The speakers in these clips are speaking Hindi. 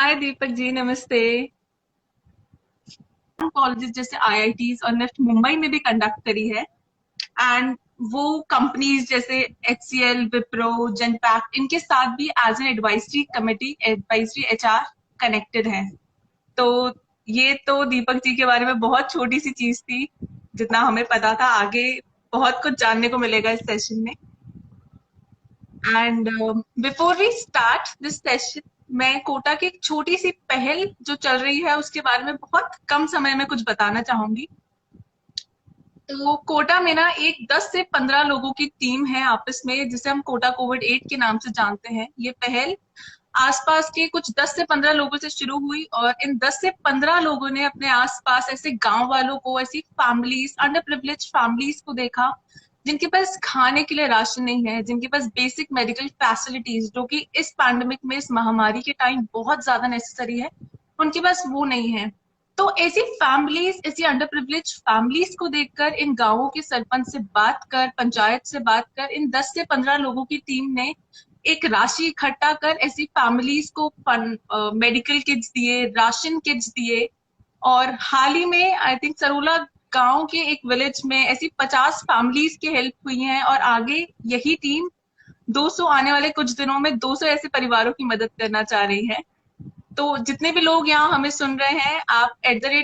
हाय दीपक जी, नमस्ते। कॉलेजेस जैसे आईआईटीज और नेफ्ट मुंबई में भी कंडक्ट करी है। एंड वो कंपनीज जैसे एचसीएल, विप्रो, जनपैक्ट, इनके साथ भी as an advisory committee, advisory HR connected है। तो ये तो दीपक जी के बारे में बहुत छोटी सी चीज थी, जितना हमें पता था। आगे बहुत कुछ जानने को मिलेगा इस सेशन में। And before we start this session, मैं कोटा की एक छोटी सी पहल जो चल रही है उसके बारे में बहुत कम समय में कुछ बताना चाहूंगी। तो कोटा में ना एक 10 से 15 लोगों की टीम है आपस में, जिसे हम कोटा कोविड 8 के नाम से जानते हैं। ये पहल आसपास के कुछ 10 से 15 लोगों से शुरू हुई और इन 10 से 15 लोगों ने अपने आसपास ऐसे गांव वालों को, ऐसी फैमिलीज, अंडर प्रिविलेज फैमिलीज को देखा जिनके पास खाने के लिए राशन नहीं है, जिनके पास बेसिक मेडिकल फैसिलिटीज जो कि इस पैंडेमिक में, इस महामारी के टाइम बहुत ज्यादा नेसेसरी है, उनके पास वो नहीं है। तो ऐसी फैमिलीज, ऐसी अंडर प्रिविलेज फैमिलीज को देखकर इन गांवों के सरपंच से बात कर, पंचायत से बात कर, इन 10 से 15 लोगों की टीम ने एक राशि इकट्ठा कर ऐसी फैमिलीज को मेडिकल किट्स दिए, राशन किट्स दिए। और हाल ही में आई थिंक सरोला गांव के एक विलेज में ऐसी 50 फैमिलीज की हेल्प हुई है और आगे यही टीम 200, आने वाले कुछ दिनों में 200 ऐसे परिवारों की मदद करना चाह रही है। तो जितने भी लोग यहाँ हमें सुन रहे हैं, आप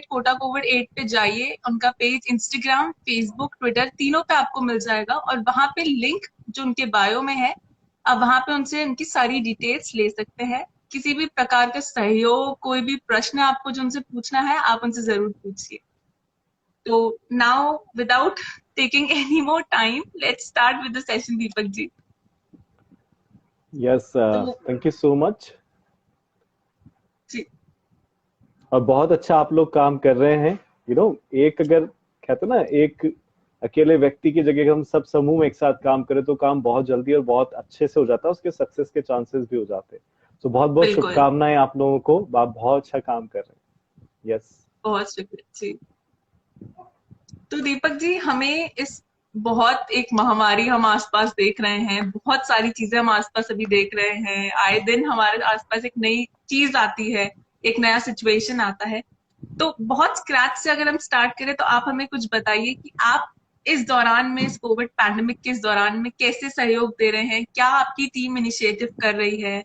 @कोटा कोविड 8 पे जाइए। उनका पेज इंस्टाग्राम, फेसबुक, ट्विटर तीनों पे आपको मिल जाएगा और वहां पे लिंक जो उनके बायो में है, आप वहां पे उनसे उनकी सारी डिटेल्स ले सकते हैं। किसी भी प्रकार का सहयोग, कोई भी प्रश्न आपको जो उनसे पूछना है, आप उनसे जरूर पूछिए। तो now without taking any more time, let's start with the session Deepak ji. Yes, तो थैंक यू सो मच। जी, और बहुत अच्छा आप लोग काम कर रहे हैं। एक अगर कहते ना, एक अकेले व्यक्ति की जगह हम सब समूह में एक साथ काम करें तो काम बहुत जल्दी और बहुत अच्छे से हो जाता है, उसके सक्सेस के चांसेस भी हो जाते हैं। तो बहुत बहुत बिल्कुल। शुभकामनाएं आप लोगों को, आप बहुत अच्छा काम कर रहे हैं। यस। बहुत शुक्रिया जी। तो दीपक जी, हमें इस बहुत एक महामारी हम आसपास देख रहे हैं, बहुत सारी चीजें हम आसपास अभी देख रहे हैं। आए दिन हमारे आसपास एक नई चीज आती है, एक नया सिचुएशन आता है। तो बहुत स्क्रैच से अगर हम स्टार्ट करें तो आप हमें कुछ बताइए कि आप इस दौरान में, इस कोविड पैंडेमिक के इस दौरान में कैसे सहयोग दे रहे हैं, क्या आपकी टीम इनिशिएटिव कर रही है,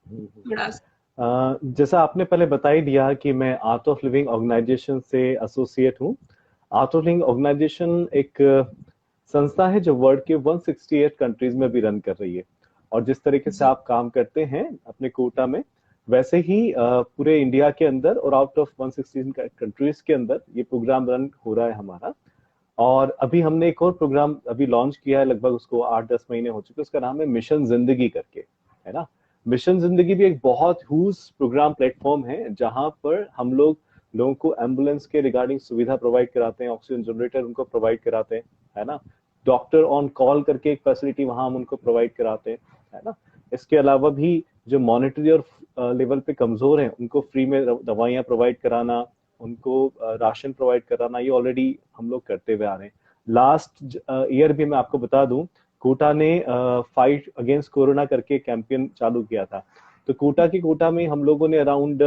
थोड़ा सा। जैसा आपने पहले बता ही दिया कि मैं आर्ट ऑफ लिविंग ऑर्गेनाइजेशन से एसोसिएट हूँ। आर्ट ऑफ लिविंग ऑर्गेनाइजेशन एक संस्था है जो वर्ल्ड के 168 कंट्रीज में भी रन कर रही है। और जिस तरीके से जी, आप काम करते हैं अपने कोटा में, वैसे ही पूरे इंडिया के अंदर और आउट ऑफ 116 कंट्रीज के अंदर ये प्रोग्राम रन हो रहा है हमारा। और अभी हमने एक और प्रोग्राम अभी लॉन्च किया है, लगभग उसको 8-10 महीने हो चुके हैं। उसका नाम है मिशन जिंदगी करके, है ना। मिशन जिंदगी भी एक बहुत ह्यूज प्रोग्राम प्लेटफॉर्म है, जहां पर हम लोगों को एम्बुलेंस के रिगार्डिंग सुविधा प्रोवाइड कराते हैं, ऑक्सीजन जनरेटर उनको प्रोवाइड कराते हैं, है ना। डॉक्टर ऑन कॉल करके एक फैसिलिटी वहां हम उनको प्रोवाइड कराते हैं, है ना। इसके अलावा भी जो मॉनिटरी और लेवल पे कमजोर हैं उनको फ्री में दवाइयां प्रोवाइड कराना, उनको राशन प्रोवाइड कराना, ये ऑलरेडी हम लोग करते हुए आ रहे हैं। लास्ट ईयर भी मैं आपको बता दूं, कोटा ने फाइट अगेंस्ट कोरोना करके कैंपेन चालू किया था। तो कोटा में हम लोगों ने अराउंड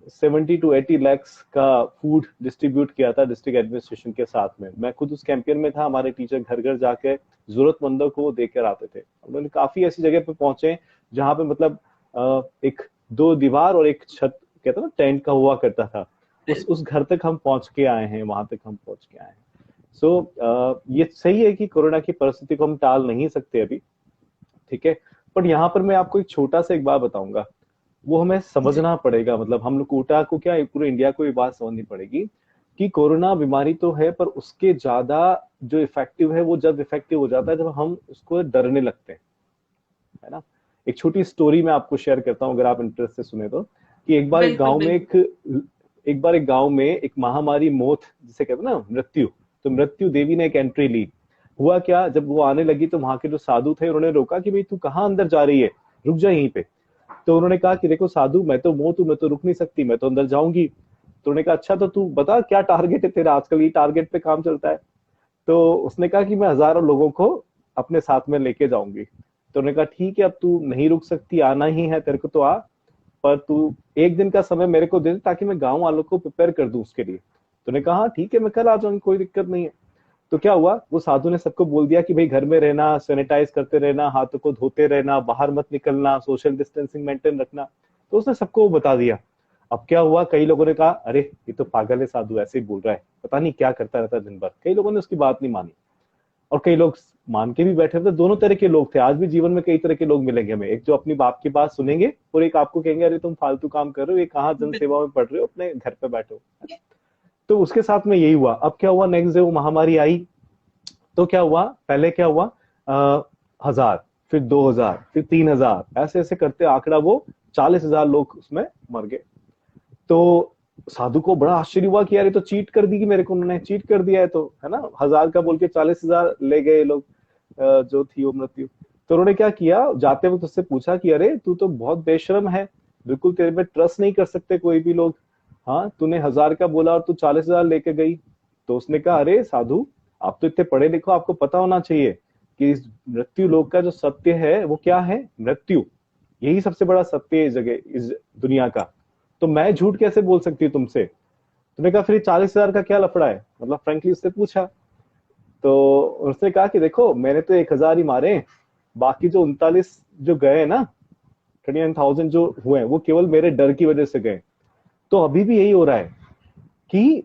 70 to 80 lakhs का फूड डिस्ट्रीब्यूट किया था डिस्ट्रिक्ट एडमिनिस्ट्रेशन के साथ में। मैं खुद उस कैंपेन में था। हमारे टीचर घर घर जाके जरूरतमंदों को देकर आते थे। उन्होंने काफी ऐसी जगह पे पहुंचे जहां पे मतलब एक दो दीवार और एक छत, कहते ना, टेंट का हुआ करता था। उस घर तक हम पहुंच के आए हैं, वहां तक हम पहुंच के आए हैं। ये सही है कि कोरोना की परिस्थिति को हम टाल नहीं सकते अभी, ठीक है। पर यहाँ पर मैं आपको एक छोटा सा एक बात बताऊंगा, वो हमें जी, समझना पड़ेगा। मतलब हम लोग कोटा को क्या, पूरे इंडिया को ये बात समझनी पड़ेगी कि कोरोना बीमारी तो है, पर उसके ज्यादा जो इफेक्टिव है वो जब इफेक्टिव हो जाता है जब हम उसको डरने लगते हैं, है ना। एक छोटी स्टोरी मैं आपको शेयर करता हूँ, अगर आप इंटरेस्ट से सुने तो। कि बिल्कुल बिल्कुल। एक बार एक गांव में एक महामारी मौत, जिसे कहते हैं ना, मृत्यु। तो मृत्यु देवी ने एक एंट्री ली। हुआ क्या, जब वो आने लगी तो वहां के जो साधु थे उन्होंने रोका कि भाई तू कहाँ अंदर जा रही है, रुक जा यहीं पे। तो उन्होंने कहा कि देखो साधु, मैं तो मौत हूं, मैं तो रुक नहीं सकती, मैं तो अंदर जाऊंगी। तो उन्होंने कहा अच्छा, तो तू बता क्या टारगेट है तेरा, आजकल ये टारगेट पे काम चलता है। तो उसने कहा कि मैं हजारों लोगों को अपने साथ में लेके जाऊंगी। तो उन्होंने कहा ठीक है, अब तू नहीं रुक सकती, आना ही है तेरे को तो आ, पर तू एक दिन का समय मेरे को दे दे ताकि मैं गांव वालों को प्रिपेयर कर दूं उसके लिए। तो उन्होंने कहा हाँ ठीक है, मैं कल आ जाऊंगी, कोई दिक्कत नहीं है। तो क्या हुआ, वो साधु ने सबको बोल दिया कि भाई घर में रहना, सैनिटाइज करते रहना, हाथों को धोते रहना, बाहर मत निकलना, सोशल डिस्टेंसिंग मेंटेन रखना। तो उसने सबको वो बता दिया। अब क्या हुआ, कई लोगों ने कहा अरे ये तो पागल है साधु, ऐसे ही बोल रहा है, पता नहीं क्या करता रहता है दिन भर। कई लोगों ने उसकी बात नहीं मानी और कई लोग मान के भी बैठे थे। दोनों तरह के लोग थे। आज भी जीवन में कई तरह के लोग मिलेंगे हमें, एक जो अपनी बाप की बात सुनेंगे और एक आपको कहेंगे अरे तुम फालतू काम कर रहे हो, ये कहाँ जन सेवा में पढ़ रहे हो, अपने घर पे बैठो। तो उसके साथ में यही हुआ। अब क्या हुआ, नेक्स्ट डे वो महामारी आई। तो क्या हुआ, पहले क्या हुआ, 1000, फिर 2000, फिर 3000, ऐसे ऐसे करते आंकड़ा वो 40,000 लोग उसमें मर गए। तो साधु को बड़ा आश्चर्य हुआ कि यार ये तो चीट कर दी, कि मेरे को उन्होंने चीट कर दिया है, तो है ना, 1000 का बोल के 40,000 ले गए लोग, जो थी वो मृत्यु। तो उन्होंने क्या किया, जाते वक्त उससे पूछा कि अरे तू तो बहुत बेशरम है, बिल्कुल तेरे पे ट्रस्ट नहीं कर सकते कोई भी लोग, हाँ तूने 1000 का बोला और तू 40,000 लेके गई। तो उसने कहा अरे साधु, आप तो इतने पढ़े लिखो, आपको पता होना चाहिए कि इस मृत्यु लोक का जो सत्य है वो क्या है, मृत्यु, यही सबसे बड़ा सत्य है इस जगह, इस दुनिया का। तो मैं झूठ कैसे बोल सकती हूँ तुमसे। तुमने कहा फिर 40,000 का क्या लफड़ा है, मतलब फ्रेंकली उससे पूछा। तो उसने कहा कि देखो मैंने तो 1000 ही मारे, बाकी जो 39 जो गए ना, 29,000 जो हुए वो केवल मेरे डर की वजह से गए। तो अभी भी यही हो रहा है कि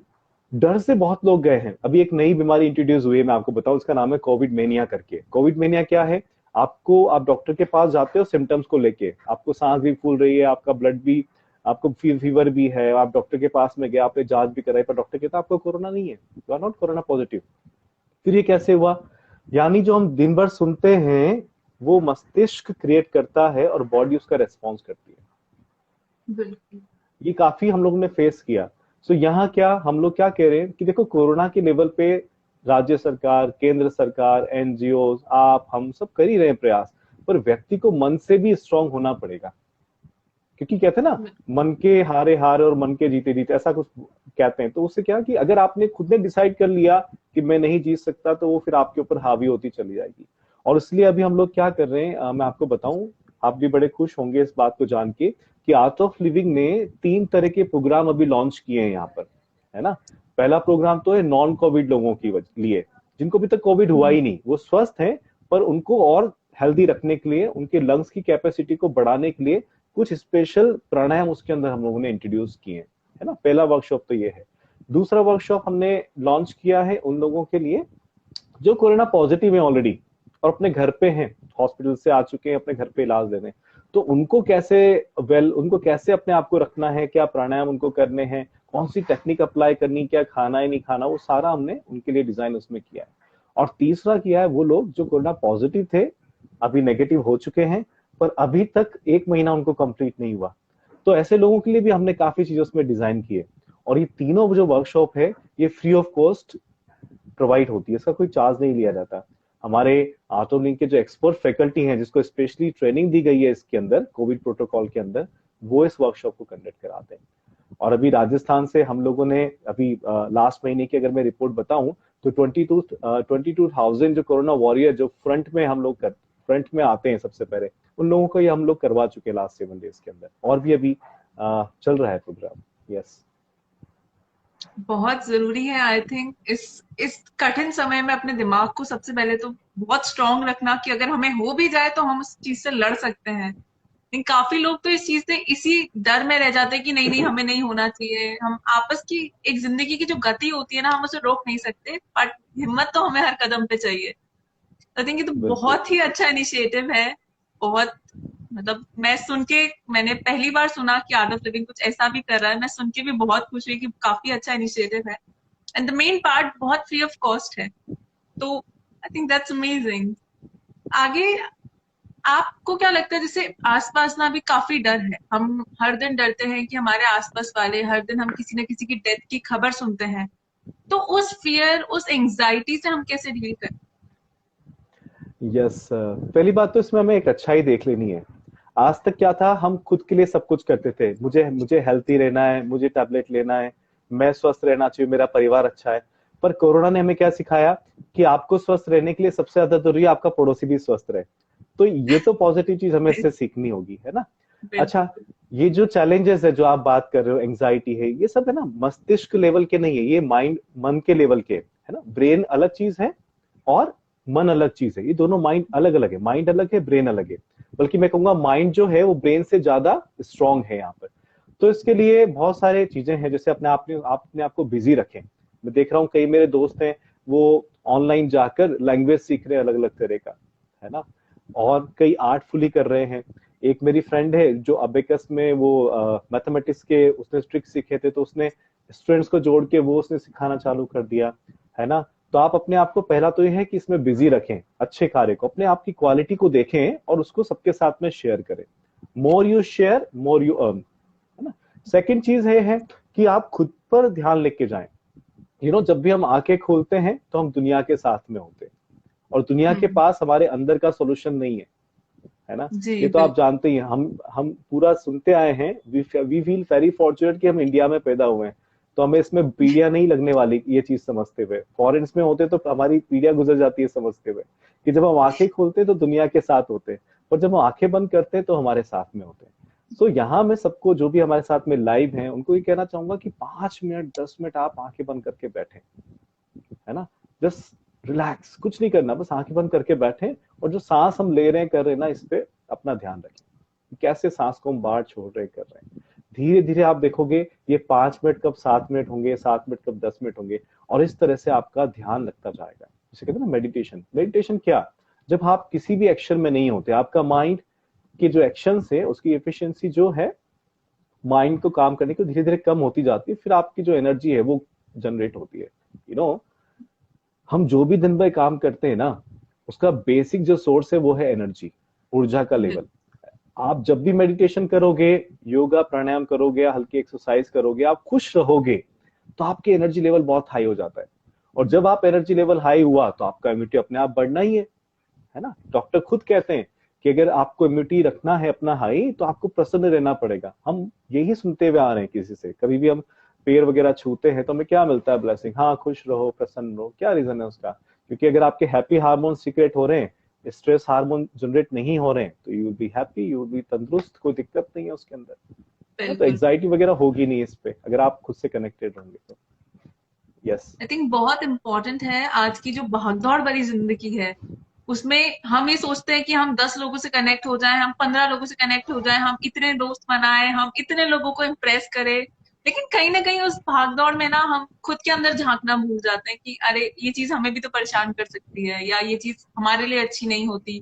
डर से बहुत लोग गए हैं। अभी एक नई बीमारी इंट्रोड्यूस हुई है, मैं आपको बताऊं, उसका नाम है कोविड मेनिया करके। कोविड मेनिया क्या है, आप डॉक्टर के पास जाते हो सिम्टम्स को लेके, आपको सांस भी फूल रही है, आपका ब्लड भी, आपको फीवर भी है, आप डॉक्टर के पास में गए, आपने जांच भी कराई, पर डॉक्टर कहता है आपको कोरोना नहीं है, you are not corona positive. फिर ये कैसे हुआ, यानी जो हम दिन भर सुनते हैं वो मस्तिष्क क्रिएट करता है और बॉडी उसका रेस्पॉन्स करती है। बिल्कुल। ये काफी हम लोगों ने फेस किया। सो यहाँ क्या हम लोग क्या कह रहे हैं कि देखो कोरोना के लेवल पे राज्य सरकार, केंद्र सरकार, एनजीओ, आप हम सब कर ही रहे हैं प्रयास, पर व्यक्ति को मन से भी स्ट्रांग होना पड़ेगा। क्योंकि कहते हैं ना, मन के हारे हारे और मन के जीते जीते, ऐसा कुछ कहते हैं। तो उससे क्या कि अगर आपने खुद ने डिसाइड कर लिया कि मैं नहीं जीत सकता, तो वो फिर आपके ऊपर हावी होती चली जाएगी। और इसलिए अभी हम लोग क्या कर रहे हैं, मैं आपको बताऊं, आप भी बड़े खुश होंगे इस बात को जान के कि आर्ट ऑफ लिविंग ने 3 तरह के प्रोग्राम अभी लॉन्च किए हैं यहाँ पर, है ना। पहला प्रोग्राम तो है नॉन कोविड लोगों के लिए, जिनको अभी तक कोविड हुआ ही नहीं, वो स्वस्थ हैं, पर उनको और हेल्दी रखने के लिए, उनके लंग्स की कैपेसिटी को बढ़ाने के लिए कुछ स्पेशल प्राणायाम उसके अंदर हम लोगों ने इंट्रोड्यूस किए हैं, है ना। पहला वर्कशॉप तो ये है। दूसरा वर्कशॉप हमने लॉन्च किया है उन लोगों के लिए जो कोरोना पॉजिटिव है ऑलरेडी और अपने घर पे हैं, हॉस्पिटल से आ चुके हैं, अपने घर पे इलाज लेने। तो उनको कैसे उनको कैसे अपने आप को रखना है, क्या प्राणायाम उनको करने हैं, कौन सी टेक्निक अप्लाई करनी, क्या खाना है नहीं खाना, वो सारा हमने उनके लिए डिजाइन उसमें किया है। और तीसरा किया है वो लोग जो कोरोना पॉजिटिव थे, अभी नेगेटिव हो चुके हैं, पर अभी तक 1 महीना उनको कंप्लीट नहीं हुआ। तो ऐसे लोगों के लिए भी हमने काफी चीजें उसमें डिजाइन की है। और ये तीनों जो वर्कशॉप है ये फ्री ऑफ कॉस्ट प्रोवाइड होती है, इसका कोई चार्ज नहीं लिया जाता। हमारे आर्ट ऑफ लिविंग के जो एक्सपर्ट फैकल्टी हैं, जिसको स्पेशली ट्रेनिंग दी गई है इसके अंदर, कोविड प्रोटोकॉल के अंदर, वो इस वर्कशॉप को कंडक्ट कराते हैं। और अभी राजस्थान से हम लोगों ने अभी लास्ट महीने की अगर मैं रिपोर्ट बताऊं तो 22,000 जो कोरोना वॉरियर जो फ्रंट में आते हैं सबसे पहले, उन लोगों को ये हम लोग करवा चुके हैं लास्ट 7 डेज के अंदर। और भी अभी चल रहा है प्रोग्राम। यस, बहुत जरूरी है आई थिंक इस कठिन समय में अपने दिमाग को सबसे पहले तो बहुत स्ट्रांग रखना कि अगर हमें हो भी जाए तो हम उस चीज से लड़ सकते हैं। लेकिन काफी लोग तो इस चीज से इसी डर में रह जाते हैं कि नहीं नहीं हमें नहीं होना चाहिए। हम आपस की एक जिंदगी की जो गति होती है ना, हम उसे रोक नहीं सकते, बट हिम्मत तो हमें हर कदम पे चाहिए। आई थिंक ये तो बिल्कुल। बहुत ही अच्छा इनिशिएटिव है। बहुत, मतलब मैं सुन के, मैंने पहली बार सुना कि आर्ट ऑफ लिविंग कुछ ऐसा भी कर रहा है। मैं सुन के भी बहुत खुश हुई कि काफी अच्छा इनिशिएटिव है एंड द मेन पार्ट बहुत फ्री ऑफ कॉस्ट है। तो आई थिंक दैट्स अमेजिंग। आगे आपको क्या लगता है, जैसे आसपास ना भी काफी डर है, हम हर दिन डरते हैं कि हमारे आसपास वाले, हर दिन हम किसी न किसी की डेथ की खबर सुनते हैं, तो उस फियर, उस एंजाइटी से हम कैसे डील करें? यस, पहली बात तो इसमें हमें एक अच्छाई देख लेनी है। आज तक क्या था, हम खुद के लिए सब कुछ करते थे, मुझे मुझे हेल्थी रहना है, मुझे टैबलेट लेना है, मैं स्वस्थ रहना चाहिए, मेरा परिवार अच्छा है। पर कोरोना ने हमें क्या सिखाया कि आपको स्वस्थ रहने के लिए सबसे ज्यादा जरूरी है आपका पड़ोसी भी स्वस्थ रहे। तो ये तो पॉजिटिव चीज हमें इससे सीखनी होगी, है ना। अच्छा, बिल्कुल। ये जो चैलेंजेस है जो आप बात कर रहे हो, एंजाइटी है, ये सब है ना मस्तिष्क लेवल के नहीं है, ये माइंड मन के लेवल के है ना। ब्रेन अलग चीज है और मन अलग चीज है, ये दोनों माइंड अलग अलग है, माइंड अलग है, ब्रेन अलग है। बल्कि मैं कहूंगा माइंड जो है वो ब्रेन से ज्यादा स्ट्रांग है यहाँ पर। तो इसके लिए बहुत सारे चीजें हैं, जैसे अपने आप को बिजी रखें। मैं देख रहा हूँ कई मेरे दोस्त हैं, वो ऑनलाइन जाकर लैंग्वेज सीख रहे हैं अलग अलग तरह का, है ना। और कई आर्टफुली कर रहे हैं। एक मेरी फ्रेंड है जो अबेकस में वो मैथमेटिक्स के उसने ट्रिक सीखे थे, तो उसने स्टूडेंट्स को जोड़ के वो उसने सिखाना चालू कर दिया, है ना। तो आप अपने आप को, पहला तो ये है कि इसमें बिजी रखें, अच्छे कार्य को, अपने आप की क्वालिटी को देखें और उसको सबके साथ में शेयर करें। More you share more you earn, है ना। सेकंड चीज है कि आप खुद पर ध्यान लेके जाएं। जब भी हम आंखें खोलते हैं तो हम दुनिया के साथ में होते हैं, और दुनिया के हम्म। पास हमारे अंदर का सॉल्यूशन नहीं है ना। जी ये तो आप बिल्कुल। जानते ही हैं, हम पूरा सुनते आए हैं, वी फील वेरी फॉर्चुनेट कि हम इंडिया में पैदा हुए हैं, तो हमें इसमें पीढ़ियां नहीं लगने वाली, ये चीज समझते हुए। फॉरेन्स में होते तो हमारी पीढ़ियां गुजर जाती है समझते हुए कि जब हम आंखें खोलते हैं तो दुनिया के साथ होते हैं, और जब हम आंखें बंद करते हैं तो हमारे साथ में होते हैं। तो यहाँ मैं सबको, जो भी हमारे साथ में लाइव हैं, उनको ये कहना चाहूंगा कि 5 मिनट 10 मिनट आप आंखें बंद करके बैठे, है ना। जस्ट रिलैक्स, कुछ नहीं करना, बस आंखें बंद करके बैठे, और जो सांस हम ले रहे हैं कर रहे हैं ना, इस पे अपना ध्यान रखें, कैसे सांस को हम बाहर छोड़ रहे कर रहे हैं। धीरे धीरे आप देखोगे ये 5 मिनट कब 7 मिनट होंगे, 7 मिनट कब 10 मिनट होंगे, और इस तरह से आपका ध्यान लगता जाएगा। जिसे कहते हैं ना मेडिटेशन। मेडिटेशन क्या, जब आप किसी भी एक्शन में नहीं होते, आपका माइंड के जो एक्शन है उसकी एफिशिएंसी जो है माइंड को काम करने की धीरे धीरे कम होती जाती है, फिर आपकी जो एनर्जी है वो जनरेट होती है। यू नो हम जो भी दिन भर काम करते हैं ना, उसका बेसिक जो सोर्स है वो है एनर्जी, ऊर्जा का लेवल। आप जब भी मेडिटेशन करोगे, योगा प्राणायाम करोगे, हल्की एक्सरसाइज करोगे, आप खुश रहोगे, तो आपकी एनर्जी लेवल बहुत हाई हो जाता है। और जब आप एनर्जी लेवल हाई हुआ तो आपका इम्यूनिटी अपने आप बढ़ना ही है ना। डॉक्टर खुद कहते हैं कि अगर आपको इम्यूनिटी रखना है अपना हाई, तो आपको प्रसन्न रहना पड़ेगा। हम यही सुनते हुए आ रहे हैं किसी से, कभी भी हम पेड़ वगैरह छूते हैं तो हमें क्या मिलता है, ब्लेसिंग, हाँ खुश रहो प्रसन्न रहो। क्या रीजन है उसका, क्योंकि अगर आपके हैप्पी हार्मोन सीक्रेट हो रहे हैं, स्ट्रेस हार्मोन जनरेट नहीं हो रहे हैं, तो you will be happy, you will be तंदुरुस्त, कोई दिक्कत नहीं है उसके अंदर, है ना। तो बिल्कुल। एग्जाइटी वगैरह होगी नहीं इस पे, अगर आप खुद से कनेक्टेड होंगे तो। यस। आई थिंक बहुत इम्पोर्टेंट है आज की जो भागदौड़ भरी जिंदगी है, उसमें हम ये सोचते हैं कि हम 10 लोगों से कनेक्ट हो जाएं, हम 15 लोगों से कनेक्ट हो जाएं, हम इतने दोस्त बनाएं, हम इतने लोगों को इम्प्रेस करें। लेकिन कहीं ना कहीं उस भागदौड़ में ना हम खुद के अंदर झांकना भूल जाते हैं कि अरे ये चीज हमें भी तो परेशान कर सकती है, या ये चीज हमारे लिए अच्छी नहीं होती।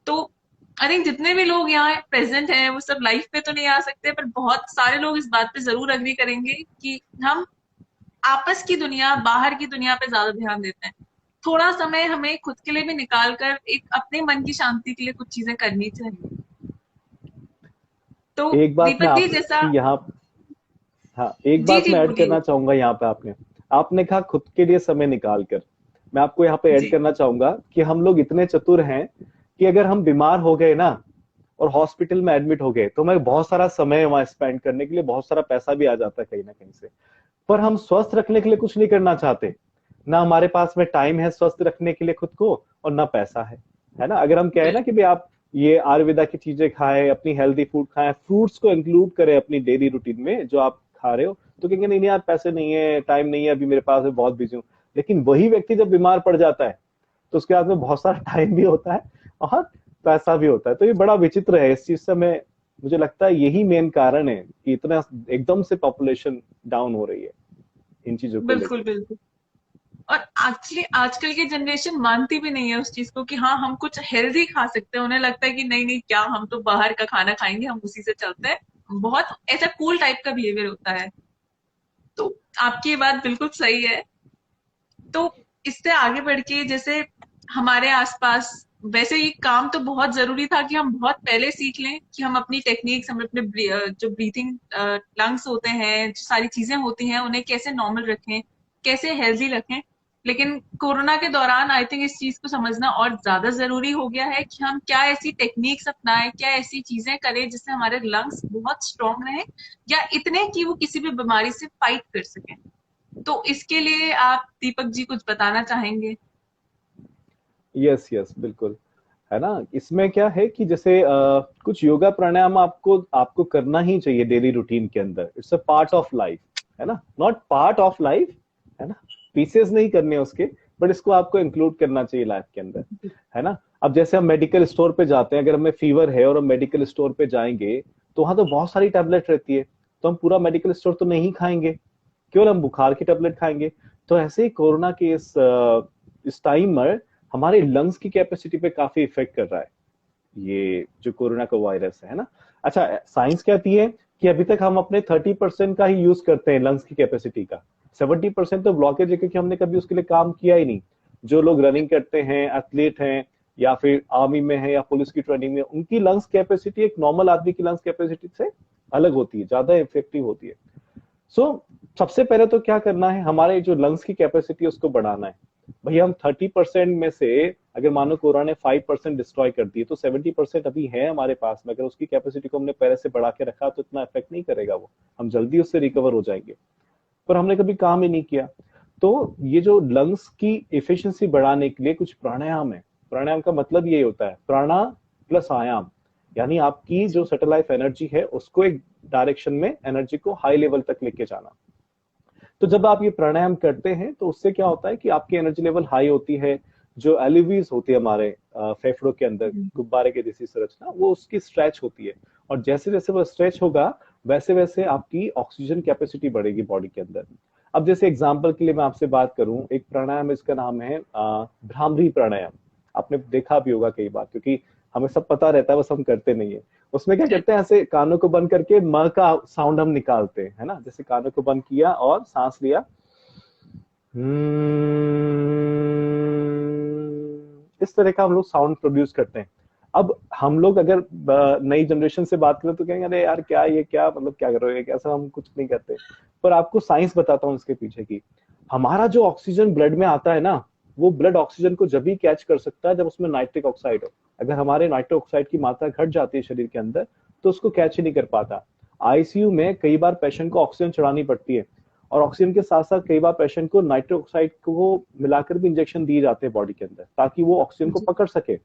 तो आई थिंक जितने भी लोग यहाँ प्रेजेंट हैं वो सब लाइफ पे तो नहीं आ सकते, पर बहुत सारे लोग इस बात पे जरूर अग्री करेंगे कि हम आपस की दुनिया, बाहर की दुनिया पे ज्यादा ध्यान देते हैं। थोड़ा समय हमें खुद के लिए भी निकाल कर एक अपने मन की शांति के लिए कुछ चीजें करनी चाहिए। तो एक बात मैं दीपक जी जैसा। आपकी यहाँ, हाँ एक जी बात जी मैं ऐड बोलिए। करना चाहूंगा यहाँ पे। आपने कहा खुद के लिए समय निकाल कर, मैं आपको यहाँ पे ऐड जी। करना चाहूंगा कि हम लोग इतने चतुर हैं कि अगर हम बीमार हो गए ना और हॉस्पिटल में एडमिट हो गए, तो हमें बहुत सारा समय वहां स्पेंड करने के लिए बहुत सारा पैसा भी आ जाता है कहीं ना कहीं से, पर हम स्वस्थ रखने के लिए कुछ नहीं करना चाहते। ना हमारे पास में टाइम है स्वस्थ रखने के लिए खुद को, और ना पैसा है ना। अगर हम कहें ना कि भाई आप ये आयुर्वेदा की चीजें खाएं, अपनी हेल्दी फूड खाएं, फ्रूट्स को इंक्लूड करें अपनी डेली रूटीन में जो आप खा रहे हो, तो कहेंगे नहीं नहीं यार पैसे नहीं है, टाइम नहीं है अभी मेरे पास, मैं बहुत बिजी हूँ। लेकिन वही व्यक्ति जब बीमार पड़ जाता है तो उसके हाथ में बहुत सारा टाइम भी होता है और पैसा भी होता है। तो ये बड़ा विचित्र है, इस चीज से मैं, मुझे लगता है यही मेन कारण है कि इतना एकदम से पॉपुलेशन डाउन हो रही है इन चीजों को लेके। बिल्कुल बिल्कुल। और एक्चुअली आजकल की जनरेशन मानती भी नहीं है उस चीज को कि हाँ हम कुछ हेल्दी खा सकते हैं। उन्हें लगता है कि नहीं नहीं, क्या हम तो बाहर का खाना खाएंगे, हम उसी से चलते हैं। बहुत ऐसा कूल टाइप का बिहेवियर होता है। तो आपकी ये बात बिल्कुल सही है। तो इससे आगे बढ़ के जैसे हमारे आसपास, वैसे ये काम तो बहुत जरूरी था कि हम बहुत पहले सीख लें कि हम अपनी टेक्निक्स, हम अपने जो ब्रीथिंग लंग्स होते हैं, जो सारी चीजें होती हैं, उन्हें कैसे नॉर्मल रखें, कैसे हेल्दी रखें। लेकिन कोरोना के दौरान आई थिंक इस चीज को समझना और ज्यादा जरूरी हो गया है कि हम क्या ऐसी टेक्निक्स अपनाएं, क्या ऐसी चीजें करें जिससे हमारे लंग्स बहुत स्ट्रांग रहें, या इतने कि वो किसी भी बीमारी से फाइट कर सकें। तो इसके लिए आप दीपक जी कुछ बताना चाहेंगे? यस यस बिल्कुल, है ना। इसमें क्या है कि जैसे कुछ योगा प्राणायाम आपको आपको करना ही चाहिए डेली रूटीन के अंदर। It's a part of life, है ना, नॉट पार्ट ऑफ लाइफ, है ना, पीसेस नहीं करने उसके, बट इसको आपको इंक्लूड करना चाहिए लाइफ के अंदर, है ना। अब जैसे हम मेडिकल स्टोर पे जाते हैं, अगर हमें फीवर है और हम मेडिकल स्टोर पे जाएंगे तो वहां तो बहुत सारी टैबलेट रहती है, तो हम पूरा मेडिकल स्टोर तो नहीं खाएंगे, केवल हम बुखार की टैबलेट खाएंगे। तो ऐसे ही कोरोना के इस टाइम में हमारे लंग्स की कैपेसिटी पे काफी इफेक्ट कर रहा है ये जो कोरोना का वायरस है ना। अच्छा, साइंस कहती है कि अभी तक हम अपने 30% का ही यूज करते हैं लंग्स की कैपेसिटी का, 70% तो ब्लॉकेज है क्योंकि हमने कभी उसके लिए काम किया ही नहीं। जो लोग रनिंग करते हैं, एथलीट हैं, या फिर आर्मी में है या पुलिस की ट्रेनिंग में, उनकी लंग्स कैपेसिटी एक नॉर्मल आदमी की लंग्स कैपेसिटी से अलग होती है, ज्यादा इफेक्टिव होती है। सो सबसे पहले तो क्या करना है, हमारे जो लंग्स की कैपेसिटी उसको बढ़ाना है। भैया हम 30% में से अगर मानो कोरोना ने 5% डिस्ट्रॉय कर दी, तो 70% अभी है हमारे पास में। अगर उसकी कैपेसिटी को हमने पहले से बढ़ा के रखा तो इतना इफेक्ट नहीं करेगा वो, हम जल्दी उससे रिकवर हो जाएंगे, पर हमने कभी काम ही नहीं किया। तो ये जो लंग्स की एफिशिएंसी बढ़ाने के लिए कुछ प्राणायाम है। प्राणायाम का मतलब ये होता है प्राणा प्लस आयाम, यानी आपकी जो सटल लाइफ एनर्जी है उसको एक डायरेक्शन में एनर्जी को हाई लेवल तक लेके जाना। तो जब आप ये प्राणायाम करते हैं तो उससे क्या होता है कि आपकी एनर्जी लेवल हाई होती है, जो एलिवीज होती है हमारे फेफड़ों के अंदर गुब्बारे के जैसी संरचना, वो उसकी स्ट्रेच होती है, और जैसे जैसे वो स्ट्रेच होगा वैसे वैसे आपकी ऑक्सीजन कैपेसिटी बढ़ेगी बॉडी के अंदर। अब जैसे एग्जांपल के लिए मैं आपसे बात करूं, एक प्राणायाम इसका नाम है भ्रामरी प्राणायाम। आपने देखा भी होगा कई बार, क्योंकि हमें सब पता रहता है, बस हम करते नहीं है। उसमें क्या करते हैं, ऐसे कानों को बंद करके म का साउंड हम निकालते हैं, है ना, जैसे कानों को बंद किया और सांस लिया, इस तरह का हम लोग साउंड प्रोड्यूस करते हैं। अब हम लोग अगर नई जनरेशन से बात करें तो कहेंगे अरे यार क्या ये, क्या मतलब क्या कर रहे हो, कैसा, हम कुछ नहीं करते। पर आपको साइंस बताता हूँ इसके पीछे की। हमारा जो ऑक्सीजन ब्लड में आता है ना, वो ब्लड ऑक्सीजन को जब भी कैच कर सकता है जब उसमें नाइट्रिक ऑक्साइड हो। अगर हमारे नाइट्रिक ऑक्साइड की मात्रा घट जाती है शरीर के अंदर तो उसको कैच ही नहीं कर पाता। आईसीयू में कई बार पेशेंट को ऑक्सीजन चढ़ानी पड़ती है, और ऑक्सीजन के साथ साथ कई बार पेशेंट को नाइट्रिक ऑक्साइड को मिलाकर भी इंजेक्शन दिए जाते हैं बॉडी के अंदर, ताकि वो ऑक्सीजन को पकड़ सके,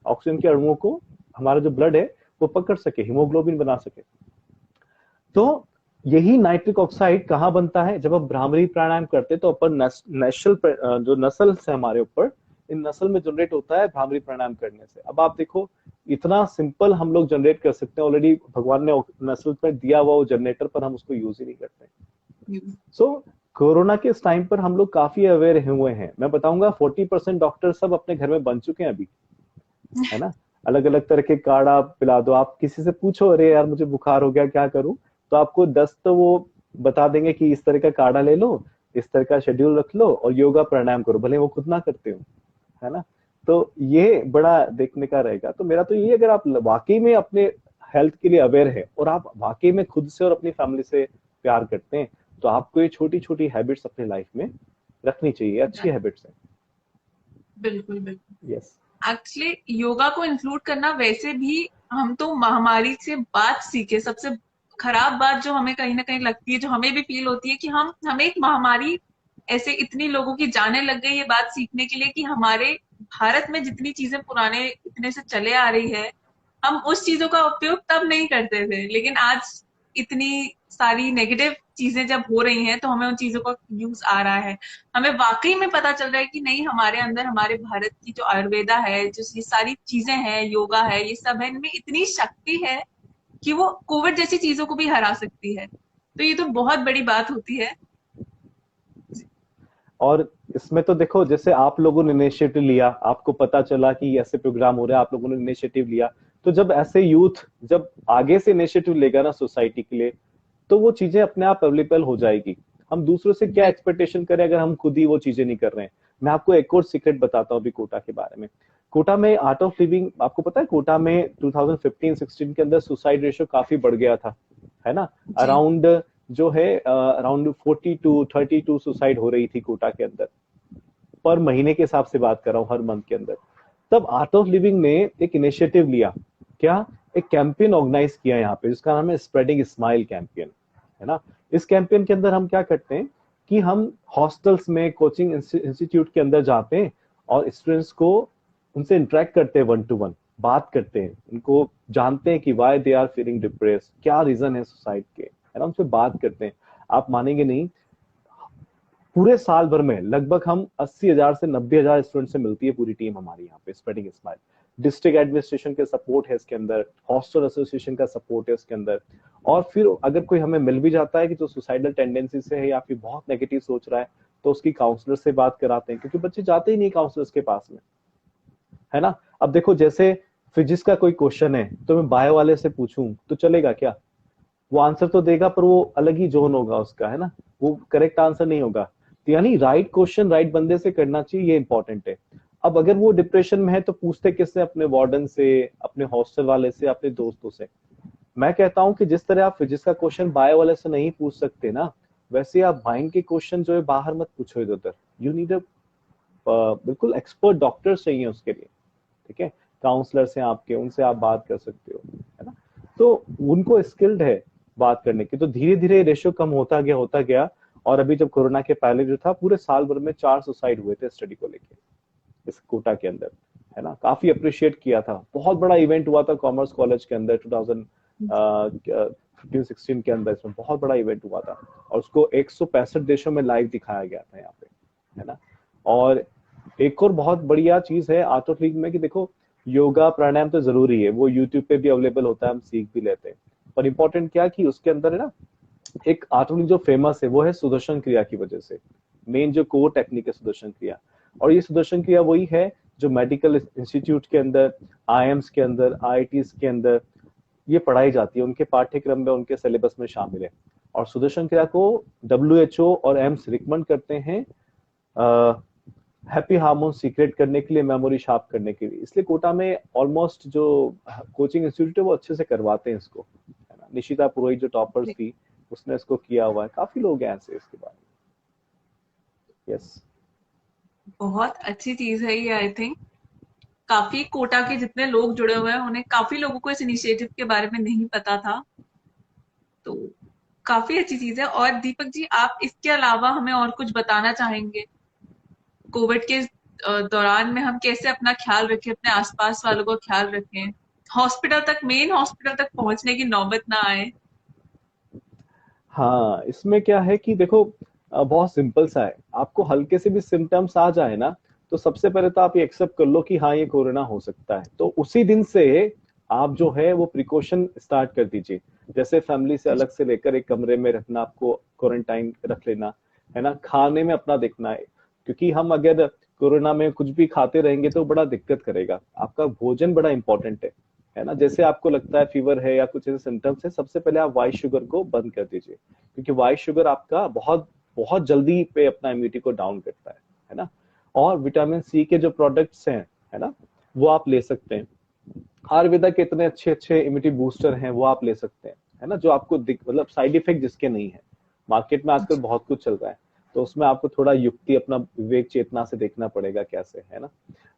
ऑक्सीजन के अणुओं को हमारा जो ब्लड है वो पकड़ सके, हीमोग्लोबिन बना सके। तो यही नाइट्रिक ऑक्साइड कहाँ बनता है, जब हम भ्रामरी प्राणायाम करते हैं तो ऊपर नसल जो नसल है हमारे ऊपर, इन नसल में जनरेट होता है भ्रामरी प्राणायाम करने से। अब आप देखो इतना सिंपल हम लोग जनरेट कर सकते हैं, ऑलरेडी भगवान ने नसल पर दिया हुआ वो जनरेटर, पर हम उसको यूज ही नहीं करते। सो कोरोना के इस टाइम पर हम लोग काफी अवेयर हुए हैं। मैं बताऊंगा 40% डॉक्टर सब अपने घर में बन चुके हैं अभी, है ना। अलग अलग तरह के काढ़ा पिला दो, आप किसी से पूछो अरे यार मुझे बुखार हो गया क्या करूं, तो आपको 10 तो वो बता देंगे कि इस तरह का काढ़ा ले लो, इस तरह का शेड्यूल रख लो और योगा प्राणायाम करो, भले वो खुद ना करते हो, है ना। तो ये बड़ा देखने का रहेगा। तो मेरा तो ये, अगर आप वाकई में अपने हेल्थ के लिए अवेयर है और आप वाकई में खुद से और अपनी फैमिली से प्यार करते हैं, तो आपको ये छोटी छोटी हैबिट्स अपनी लाइफ में रखनी चाहिए, अच्छी हैबिट्स है। बिल्कुल बिल्कुल। यस। एक्चुअली योगा को इंक्लूड करना, वैसे भी हम तो महामारी से बात सीखे। सबसे खराब बात जो हमें कहीं ना कहीं लगती है, जो हमें भी फील होती है, कि हमें एक महामारी ऐसे इतनी लोगों की जाने लग गई, ये बात सीखने के लिए कि हमारे भारत में जितनी चीजें पुराने इतने से चले आ रही है, हम उस चीजों का उपयोग तब नहीं करते थे, लेकिन आज इतनी सारी नेगेटिव चीजें जब हो रही हैं तो हमें उन चीजों का यूज आ रहा है। हमें वाकई में पता चल रहा है कि नहीं, हमारे अंदर, हमारे भारत की जो आयुर्वेदा है, जो ये सारी चीजें हैं, योगा है, ये सब है, इनमें इतनी शक्ति है कि वो कोविड जैसी चीजों को भी हरा सकती है। तो ये तो बहुत बड़ी बात होती है। और इसमें तो देखो, जैसे आप लोगों ने इनिशिएटिव लिया, आपको पता चला कि ऐसे प्रोग्राम हो रहे हैं, आप लोगों ने इनिशिएटिव लिया, तो जब ऐसे यूथ जब आगे से इनिशिएटिव लेगा ना सोसाइटी के लिए, तो वो चीजें अपने आप अवेलेबल हो जाएगी। हम दूसरों से क्या एक्सपेक्टेशन करें अगर हम खुद ही वो चीजें नहीं कर रहे हैं। मैं आपको एक और सीक्रेट बताता हूँ अभी कोटा के बारे में। कोटा में आर्ट ऑफ लिविंग, आपको पता है कोटा में 2015-16 के अंदर सुसाइड रेशियो काफी बढ़ गया था, है ना। अराउंड जो है अराउंड 40 to 32 सुसाइड हो रही थी कोटा के अंदर, पर महीने के हिसाब से बात कर रहा हूँ, हर मंथ के अंदर। तब आर्ट ऑफ लिविंग ने एक इनिशिएटिव लिया, क्या, एक कैंपेन ऑर्गेनाइज किया यहाँ पे जिसका नाम है स्प्रेडिंग स्माइल कैंपेन, है ना। इस कैंपेन के अंदर हम क्या करते हैं कि हम हॉस्टल्स में, कोचिंग इंस्टीट्यूट के अंदर जाते हैं और स्टूडेंट्स को उनसे इंटरेक्ट करते हैं, 1 to 1 बात करते हैं, उनको जानते हैं कि why they are feeling depress, क्या रीजन है सुसाइड के, है ना, उनसे बात करते हैं। आप मानेंगे नहीं, पूरे साल भर में लगभग हम 80,000 से 90,000 स्टूडेंट से मिलती है पूरी टीम हमारी यहाँ पे स्प्रेडिंग स्माइल। डिस्ट्रिक्ट एडमिनिस्ट्रेशन के सपोर्ट है इसके अंदर, हॉस्टल एसोसिएशन का सपोर्ट है इसके अंदर। और फिर अगर कोई हमें मिल भी जाता है कि जो सुसाइडल टेंडेंसी से है या फिर बहुत नेगेटिव सोच रहा है, तो उसकी काउंसलर से बात कराते हैं, क्योंकि बच्चे जाते ही नहीं काउंसलर्स के पास में, है ना। अब देखो, जैसे फिजिक्स का कोई क्वेश्चन है तो मैं बायो वाले से पूछूं तो चलेगा क्या? वो आंसर तो देगा पर वो अलग ही जोन होगा उसका, है ना, वो करेक्ट आंसर नहीं होगा। तो यानी राइट क्वेश्चन राइट बंदे से करना चाहिए, ये इंपॉर्टेंट है। अब अगर वो डिप्रेशन में है तो पूछते किससे? अपने वार्डन से, अपने हॉस्टल वाले से, अपने दोस्तों से। मैं कहता हूं कि जिस तरह आप फिजिक्स का क्वेश्चन बायो वाले से नहीं पूछ सकते ना, वैसे आप माइंड के क्वेश्चन जो है बाहर मत पूछो इधर उधर। यू नीड अ बिल्कुल एक्सपर्ट डॉक्टर चाहिए उसके लिए, ठीक है। काउंसलर्स हैं आपके, उनसे आप बात कर सकते हो, है ना। तो उनको स्किल्ड है बात करने की। तो धीरे धीरे रेशियो कम होता गया। और अभी जब कोरोना के पहले जो था, पूरे साल भर में 4 सुसाइड हुए थे स्टडी को लेके इस कोटा के अंदर, है ना। काफी अप्रिशिएट किया था, बहुत बड़ा इवेंट हुआ था कॉमर्स कॉलेज के अंदर 2015-16 के अंदर, इसमें बहुत बड़ा इवेंट हुआ था। और उसको 165 देशों में लाइव दिखाया गया था यहाँ पे, है ना। और एक और बहुत बढ़िया चीज है आर्ट ऑफ लिविंग में कि देखो, योगा प्राणायाम तो जरूरी है, वो यूट्यूब पे भी अवेलेबल होता है, हम सीख भी लेते हैं। पर इंपॉर्टेंट क्या कि उसके अंदर है ना, एक आर्ट ऑफ लिविंग जो फेमस है वो है सुदर्शन क्रिया की वजह से। मेन जो कोर टेक्निक है सुदर्शन क्रिया, और ये सुदर्शन क्रिया वही है जो मेडिकल इंस्टीट्यूट के अंदर, आईएम्स के अंदर, आईआईटीज के अंदर ये पढ़ाई जाती है, उनके पाठ्यक्रम में, उनके सिलेबस में शामिल है। और सुदर्शन क्रिया को WHO और एम्स रिकमेंड करते हैं हैप्पी हार्मोन सीक्रेट करने के लिए, मेमोरी शार्प करने के लिए। इसलिए कोटा में ऑलमोस्ट जो कोचिंग इंस्टीट्यूट है वो अच्छे से करवाते हैं इसको, है ना। निशिता पुरोहित जो टॉपर्स थी, उसने इसको किया हुआ है, काफी लोग हैं ऐसे इसके बारे में। यस, बहुत अच्छी चीज है ये, आई थिंक। काफी कोटा के जितने लोग जुड़े हुए हैं, उन्हें, काफी लोगों को इस इनिशिएटिव के बारे में नहीं पता था। तो काफी अच्छी चीज है। और दीपक जी, आप इसके अलावा हमें और कुछ बताना चाहेंगे? कोविड के दौरान में हम कैसे अपना ख्याल रखें, अपने आसपास वालों का ख्याल रखें, हॉस्पिटल तक, मेन हॉस्पिटल तक पहुंचने की नौबत ना आए? हाँ, इसमें क्या है कि देखो, बहुत सिंपल सा है। आपको हल्के से भी सिम्टम्स आ जाए ना, तो सबसे पहले तो आप ये एक्सेप्ट कर लो कि हाँ ये कोरोना हो सकता है। तो उसी दिन से आप जो है वो प्रिकॉशन स्टार्ट कर दीजिए। जैसे फैमिली से अलग से लेकर एक कमरे में रखना, आपको क्वारंटाइन रख लेना, है ना। खाने में अपना देखना है, क्योंकि हम अगर कोरोना में कुछ भी खाते रहेंगे तो बड़ा दिक्कत करेगा। आपका भोजन बड़ा इंपॉर्टेंट है ना। जैसे आपको लगता है फीवर है या कुछ ऐसे सिम्टम्स है, सबसे पहले आप व्हाइट शुगर को बंद कर दीजिए, क्योंकि व्हाइट शुगर आपका बहुत बहुत जल्दी पे अपना इम्यूनिटी को डाउन करता है ना। और विटामिन सी के जो प्रोडक्ट्स हैं, है ना, वो आप ले सकते हैं। आयुर्वेदा के इतने अच्छे अच्छे इम्यूनिटी बूस्टर हैं, वो आप ले सकते हैं, है ना, जो आपको मतलब साइड इफेक्ट जिसके नहीं है। मार्केट में आजकल बहुत कुछ चल रहा है, तो उसमें आपको थोड़ा युक्ति, अपना विवेक चेतना से देखना पड़ेगा कैसे, है ना।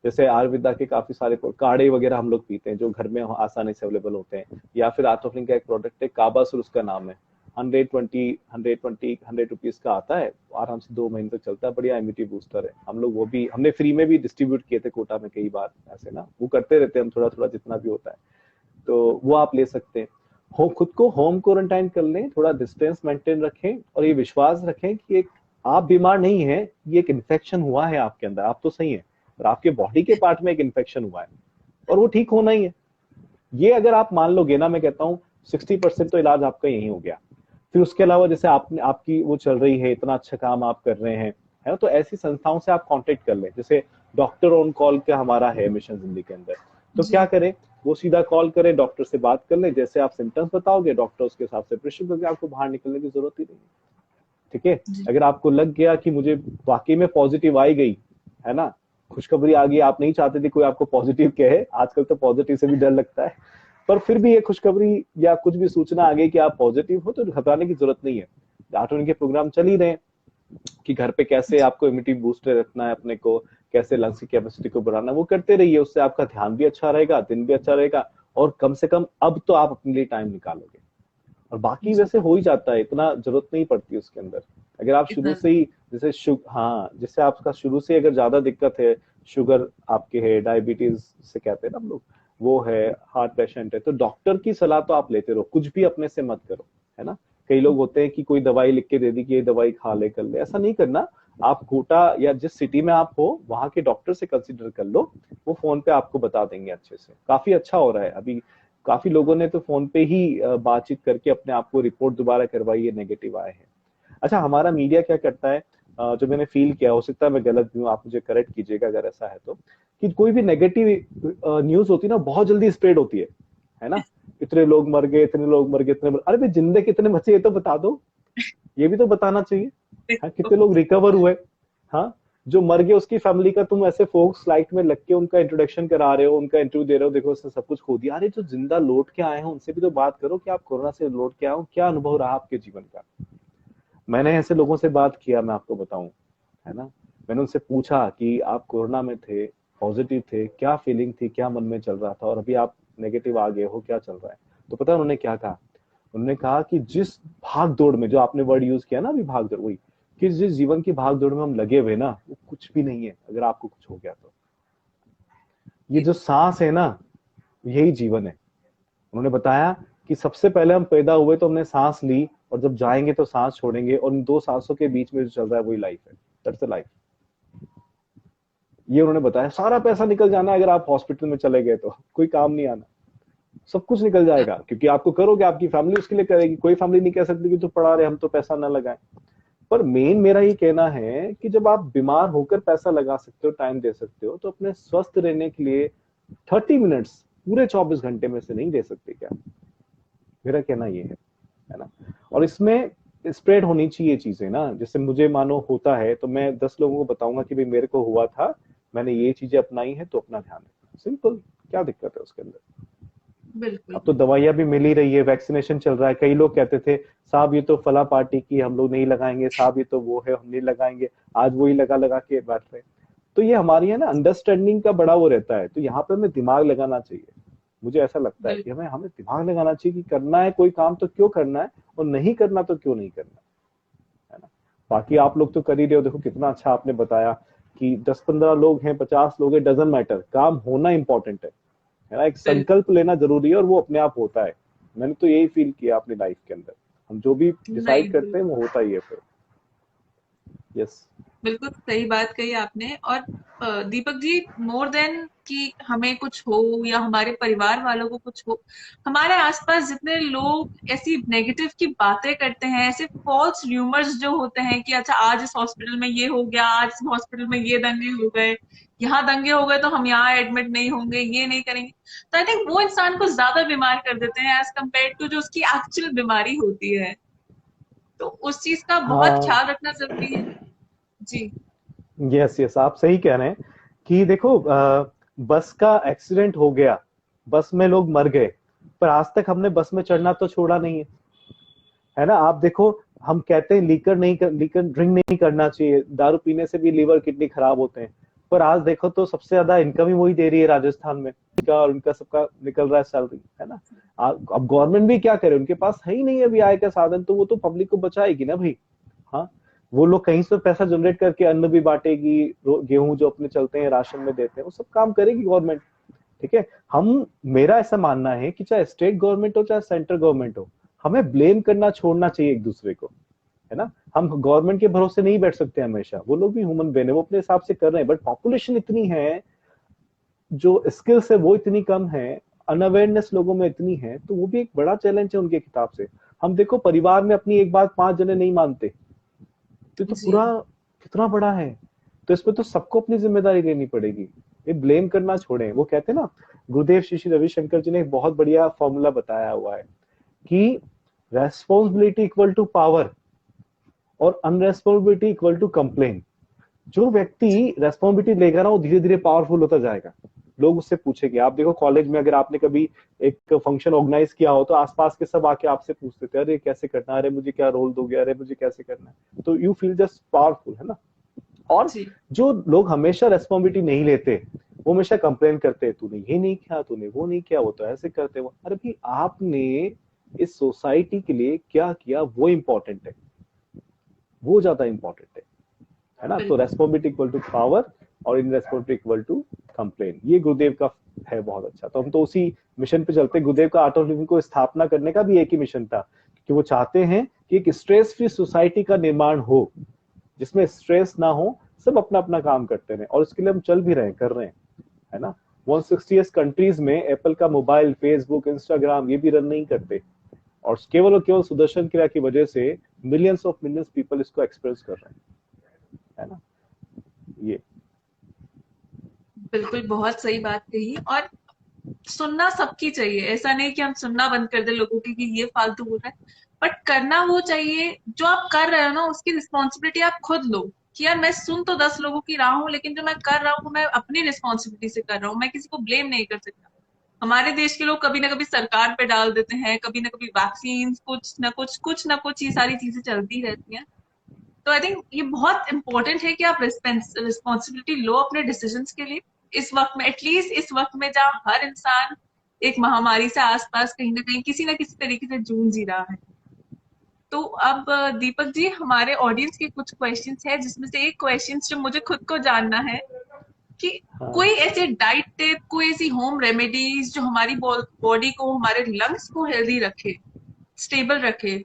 जैसे आयुर्वेदा के काफी सारे काढ़े वगैरह हम लोग पीते हैं जो घर में आसानी से अवेलेबल होते हैं। या फिर आर्थोफ्लिन का एक प्रोडक्ट है काबासुर, उसका नाम है, 100 रुपीज का आता है, आराम से 2 महीने तक चलता है, बढ़िया इम्यूनिटी बूस्टर है। हम लोग वो भी हमने फ्री में भी डिस्ट्रीब्यूट किए थे कोटा में कई बार, ऐसे ना वो करते रहते हैं हम, थोड़ा थोड़ा जितना भी होता है, तो वो आप ले सकते हैं। हो खुद को होम क्वारंटाइन कर लें, थोड़ा डिस्टेंस मेंटेन रखें, और ये विश्वास रखें कि एक आप बीमार नहीं है, ये एक इन्फेक्शन हुआ है आपके अंदर, आप तो सही है, और आपके बॉडी के पार्ट में एक इन्फेक्शन हुआ है, और वो ठीक होना ही है। ये अगर आप मान लोगे ना, मैं कहता हूँ 60% तो इलाज आपका यही हो गया। फिर उसके अलावा जैसे आपने, आपकी वो चल रही है, इतना अच्छा काम आप कर रहे हैं, है ना, तो ऐसी संस्थाओं से आप कांटेक्ट कर लें। जैसे डॉक्टर ऑन कॉल का हमारा है मिशन जिंदगी के अंदर, तो क्या करें, वो सीधा कॉल करें, डॉक्टर से बात कर लें, जैसे आप सिम्टम्स बताओगे डॉक्टर उसके हिसाब से प्रिस्क्रिप्शन करके आपको बाहर निकलने की जरूरत ही नहीं है, ठीक है। अगर आपको लग गया कि मुझे वाकई में पॉजिटिव आई गई, है ना, खुशखबरी आ गई, आप नहीं चाहते थे कोई आपको पॉजिटिव कहे, आजकल तो पॉजिटिव से भी डर लगता है, पर फिर भी ये खुशखबरी या कुछ भी सूचना आ गई कि आप पॉजिटिव हो, तो घबराने की जरूरत नहीं है। आठवनी के प्रोग्राम चल ही रहे हैं कि घर पे कैसे आपको इम्यूनिटी बूस्टर रखना है अपने को, कैसे लंग्स की कैपेसिटी को बढ़ाना, वो करते रहिए। उससे आपका ध्यान भी अच्छा रहेगा, दिन भी अच्छा रहेगा, और कम से कम अब तो आप अपने लिए टाइम निकालोगे। और बाकी वैसे हो ही जाता है, इतना जरूरत नहीं पड़ती उसके अंदर। अगर आप शुरू इतना से ही जैसे हाँ, जैसे आपका शुरू से अगर ज्यादा दिक्कत है, शुगर आपके है, डायबिटीज से कहते हैं ना हम लोग, वो है, हार्ट पेशेंट है, तो डॉक्टर की सलाह तो आप लेते रहो, कुछ भी अपने से मत करो, है ना। कई लोग होते हैं कि कोई दवाई लिख के दे दी कि ये दवाई खा ले कर ले, ऐसा नहीं करना। आप कोटा या जिस सिटी में आप हो वहां के डॉक्टर से कंसिडर कर लो, वो फोन पे आपको बता देंगे अच्छे से। काफी अच्छा हो रहा है अभी, काफी लोगों ने तो फोन पे ही बातचीत करके अपने आप को रिपोर्ट दोबारा करवाई है, नेगेटिव आए हैं। अच्छा, हमारा मीडिया क्या करता है, जो मैंने फील किया, हो सकता है मैं गलत भी हूँ, आप मुझे करेक्ट कीजिएगा अगर ऐसा है तो, कि कोई भी नेगेटिव न्यूज होती है ना, बहुत जल्दी स्प्रेड होती है ना। इतने लोग मर गए, इतने लोग मर गए, अरे भाई जिंदे कितने बचे ये तो बता दो, ये भी तो बताना चाहिए। हाँ, कितने लोग रिकवर हुए, हाँ, जो मर गए उसकी फैमिली का तुम ऐसे फोक्स लाइट में लग के उनका इंट्रोडक्शन करा रहे हो, उनका इंटरव्यू दे रहे हो, देखो उसने सब कुछ खो दिया। अरे जो जिंदा लौट के आए हैं उनसे भी तो बात करो कि आप कोरोना से लौट के आए हो, क्या अनुभव रहा आपके जीवन का। मैंने ऐसे लोगों से बात किया, मैं आपको बताऊं, है ना। मैंने उनसे पूछा कि आप कोरोना में थे, पॉजिटिव थे, क्या फीलिंग थी, क्या मन में चल रहा था, और अभी आप नेगेटिव आ गए हो, क्या चल रहा है। तो पता है उन्होंने क्या कहा, उन्होंने कहा कि जिस भाग दौड़ में, जो आपने वर्ड यूज किया ना अभी, भाग दौड़, वही कि जिस जीवन की भाग दौड़ में हम लगे हुए ना, वो कुछ भी नहीं है अगर आपको कुछ हो गया तो। ये जो सांस है ना, यही जीवन है। उन्होंने बताया कि सबसे पहले हम पैदा हुए तो हमने सांस ली, और जब जाएंगे तो सांस छोड़ेंगे, और इन दो सांसों के बीच में जो चल रहा है वही लाइफ है। That's life. ये उन्होंने बताया। सारा पैसा निकल जाना अगर आप हॉस्पिटल में चले गए तो, कोई काम नहीं आना, सब कुछ निकल जाएगा, क्योंकि आपको करोगे, आपकी फैमिली उसके लिए करेगी। कोई फैमिली नहीं कह सकती कि तू पढ़ा रहे, हम तो पैसा ना लगाएं। पर मेन मेरा ये कहना है कि जब आप बीमार होकर पैसा लगा सकते हो, टाइम दे सकते हो, तो अपने स्वस्थ रहने के लिए 30 मिनट्स पूरे 24 घंटे में से नहीं दे सकते क्या। मेरा कहना ये है ना। और इसमें स्प्रेड होनी चाहिए चीजें ना, जैसे मुझे मानो होता है तो मैं 10 लोगों को बताऊंगा कि भाई मेरे को हुआ था, मैंने ये चीजें अपनाई है, तो अपना ध्यान रखना, सिंपल। क्या दिक्कत है उसके अंदर। बिल्कुल। अब तो दवाइयां भी मिल ही रही है, वैक्सीनेशन चल रहा है। कई लोग कहते थे साहब ये तो फला पार्टी की, हम लोग नहीं लगाएंगे, साहब ये तो वो है, हम नहीं लगाएंगे, आज वही लगा लगा के बैठ रहे। तो ये हमारी है ना अंडरस्टैंडिंग का बड़ा वो रहता है, तो यहाँ पे हमें दिमाग लगाना चाहिए। मुझे ऐसा लगता है कि बिल्कुल। हमें हमें दिमाग लगाना चाहिए कि करना है कोई काम तो क्यों करना है, और नहीं करना तो क्यों नहीं करना, है ना। बाकी आप लोग तो कर ही रहे हो, देखो कितना अच्छा आपने बताया कि 10-15 लोग हैं, 50 लोग हैं, डजंट मैटर, काम होना इंपॉर्टेंट है ना। एक बिल्कुल। संकल्प लेना जरूरी है, और वो अपने आप होता है। मैंने तो यही फील किया अपनी लाइफ के अंदर, हम जो भी डिसाइड नहीं, करते हैं वो होता ही है फिर। यस। बिल्कुल सही बात कही आपने। और दीपक जी, मोर देन कि हमें कुछ हो या हमारे परिवार वालों को कुछ हो, हमारे आसपास जितने लोग ऐसी नेगेटिव की बातें करते हैं, ऐसे फॉल्स र्यूमर्स जो होते हैं कि अच्छा आज इस हॉस्पिटल में ये हो गया, आज इस हॉस्पिटल में ये दंगे हो गए, यहाँ दंगे हो गए तो हम यहाँ एडमिट नहीं होंगे, ये नहीं करेंगे, तो आई थिंक वो इंसान को ज्यादा बीमार कर देते हैं एज कम्पेयर टू जो उसकी एक्चुअल बीमारी होती है। तो उस चीज का बहुत हाँ, ख्याल रखना जरूरी है। जी। यस यस, आप सही कह रहे हैं कि देखो बस का एक्सीडेंट हो गया, बस में लोग मर गए, पर आज तक हमने बस में चढ़ना तो छोड़ा नहीं है ना। आप देखो, हम कहते हैं लीकर ड्रिंक नहीं करना चाहिए, दारू पीने से भी लीवर किडनी खराब होते हैं, पर आज देखो तो सबसे ज्यादा इनकम ही वही दे रही है राजस्थान में, और उनका सबका निकल रहा है सैलरी, है ना। अब गवर्नमेंट भी क्या करे, उनके पास है ही नहीं अभी आय का साधन, तो वो तो पब्लिक को बचाएगी ना भाई। हाँ, वो लोग कहीं से पैसा जनरेट करके अन्न भी बांटेगी, गेहूं जो अपने चलते हैं राशन में देते हैं, वो सब काम करेगी गवर्नमेंट। ठीक है। हम मेरा ऐसा मानना है कि चाहे स्टेट गवर्नमेंट हो चाहे सेंट्रल गवर्नमेंट हो, हमें ब्लेम करना छोड़ना चाहिए एक दूसरे को, है ना। हम गवर्नमेंट के भरोसे नहीं बैठ सकते हमेशा, वो लोग भी ह्यूमन बेन है, वो अपने हिसाब से कर रहे हैं, बट पॉपुलेशन इतनी है, जो स्किल्स है वो इतनी कम है, अनअवेयरनेस लोगों में इतनी है, तो वो भी एक बड़ा चैलेंज है उनके हिसाब से। हम देखो परिवार में अपनी एक बात 5 जने नहीं मानते, तो जी। पूरा कितना बड़ा है। तो इसमें तो सबको अपनी जिम्मेदारी लेनी पड़ेगी, ये ब्लेम करना छोड़ें। वो कहते हैं ना, गुरुदेव श्री श्री रविशंकर जी ने एक बहुत बढ़िया फॉर्मूला बताया हुआ है कि रेस्पॉन्सिबिलिटी इक्वल टू पावर और अनरेस्पॉन्सिबिलिटी इक्वल टू कंप्लेन। जो व्यक्ति रेस्पॉन्सिबिलिटी लेगा ना, वो धीरे धीरे पावरफुल होता जाएगा। लोग उससे पूछेंगे, आप देखो कॉलेज में अगर आपने कभी एक फंक्शन ऑर्गेनाइज किया हो, तो आसपास के सब आके आपसे पूछते थे, अरे कैसे करना है, अरे मुझे क्या रोल दोगे, अरे मुझे कैसे करना है, तो यू फील जस्ट पावरफुल, है ना। और जी। जो लोग हमेशा रेस्पॉन्सिबिलिटी नहीं लेते, वो हमेशा कंप्लेन करते हैं, तूने ये नहीं किया, तूने वो नहीं किया, वो तो ऐसे करते। वो अरे भाई, आपने इस सोसाइटी के लिए क्या किया वो इंपॉर्टेंट है, वो ज्यादा इंपॉर्टेंट है ना। तो रेस्पॉन्सिबिलिटी इक्वल टू पावर और इन रेस्पॉन्सिबिलिटी इक्वल टू कंप्लेन, ये गुरुदेव का है बहुत अच्छा। तो हम तो उसी मिशन पे चलते हैं। गुरुदेव का आर्ट ऑफ लिविंग को स्थापना करने का भी एक ही मिशन था कि वो चाहते हैं कि एक स्ट्रेस फ्री सोसाइटी का निर्माण हो, जिसमें स्ट्रेस ना हो, सब अपना अपना काम करते रहे, और उसके लिए हम चल भी रहे हैं, कर रहे हैं, है ना। 160 कंट्रीज में एप्पल का मोबाइल, फेसबुक, इंस्टाग्राम ये भी रन नहीं करते, और केवल और केवल सुदर्शन क्रिया की वजह से मिलियंस ऑफ मिलियंस पीपल इसको एक्सपीरियंस कर रहे हैं, है ना। ये बिल्कुल बहुत सही बात कही। और सुनना सबकी चाहिए, ऐसा नहीं कि हम सुनना बंद कर दे लोगों की कि ये फालतू बोल रहा है, बट करना वो चाहिए जो आप कर रहे हो ना, उसकी रिस्पॉन्सिबिलिटी आप खुद लो कि यार मैं सुन तो 10 लोगों की रहा हूँ, लेकिन जो मैं कर रहा हूँ मैं अपनी रिस्पॉन्सिबिलिटी से कर रहा हूँ, मैं किसी को ब्लेम नहीं कर सकता। हमारे देश के लोग कभी ना कभी सरकार पे डाल देते हैं, कभी ना कभी वैक्सीन, कुछ ना कुछ ये सारी चीजें चलती रहती हैं। तो आई थिंक ये बहुत इंपॉर्टेंट है कि आप रिस्पॉन्सिबिलिटी लो अपने डिसीजंस के लिए, इस वक्त में, एटलीस्ट इस वक्त में जहाँ हर इंसान एक महामारी से आसपास कहीं ना किसी तरीके से जूझ ही रहा है। तो अब दीपक जी, हमारे ऑडियंस के कुछ क्वेश्चंस है, जिसमें से एक क्वेश्चन जो मुझे खुद को जानना है कि हाँ, कोई ऐसे डाइट टिप, कोई ऐसी होम रेमेडीज जो हमारी बॉडी को, हमारे लंग्स को हेल्दी रखे, स्टेबल रखे।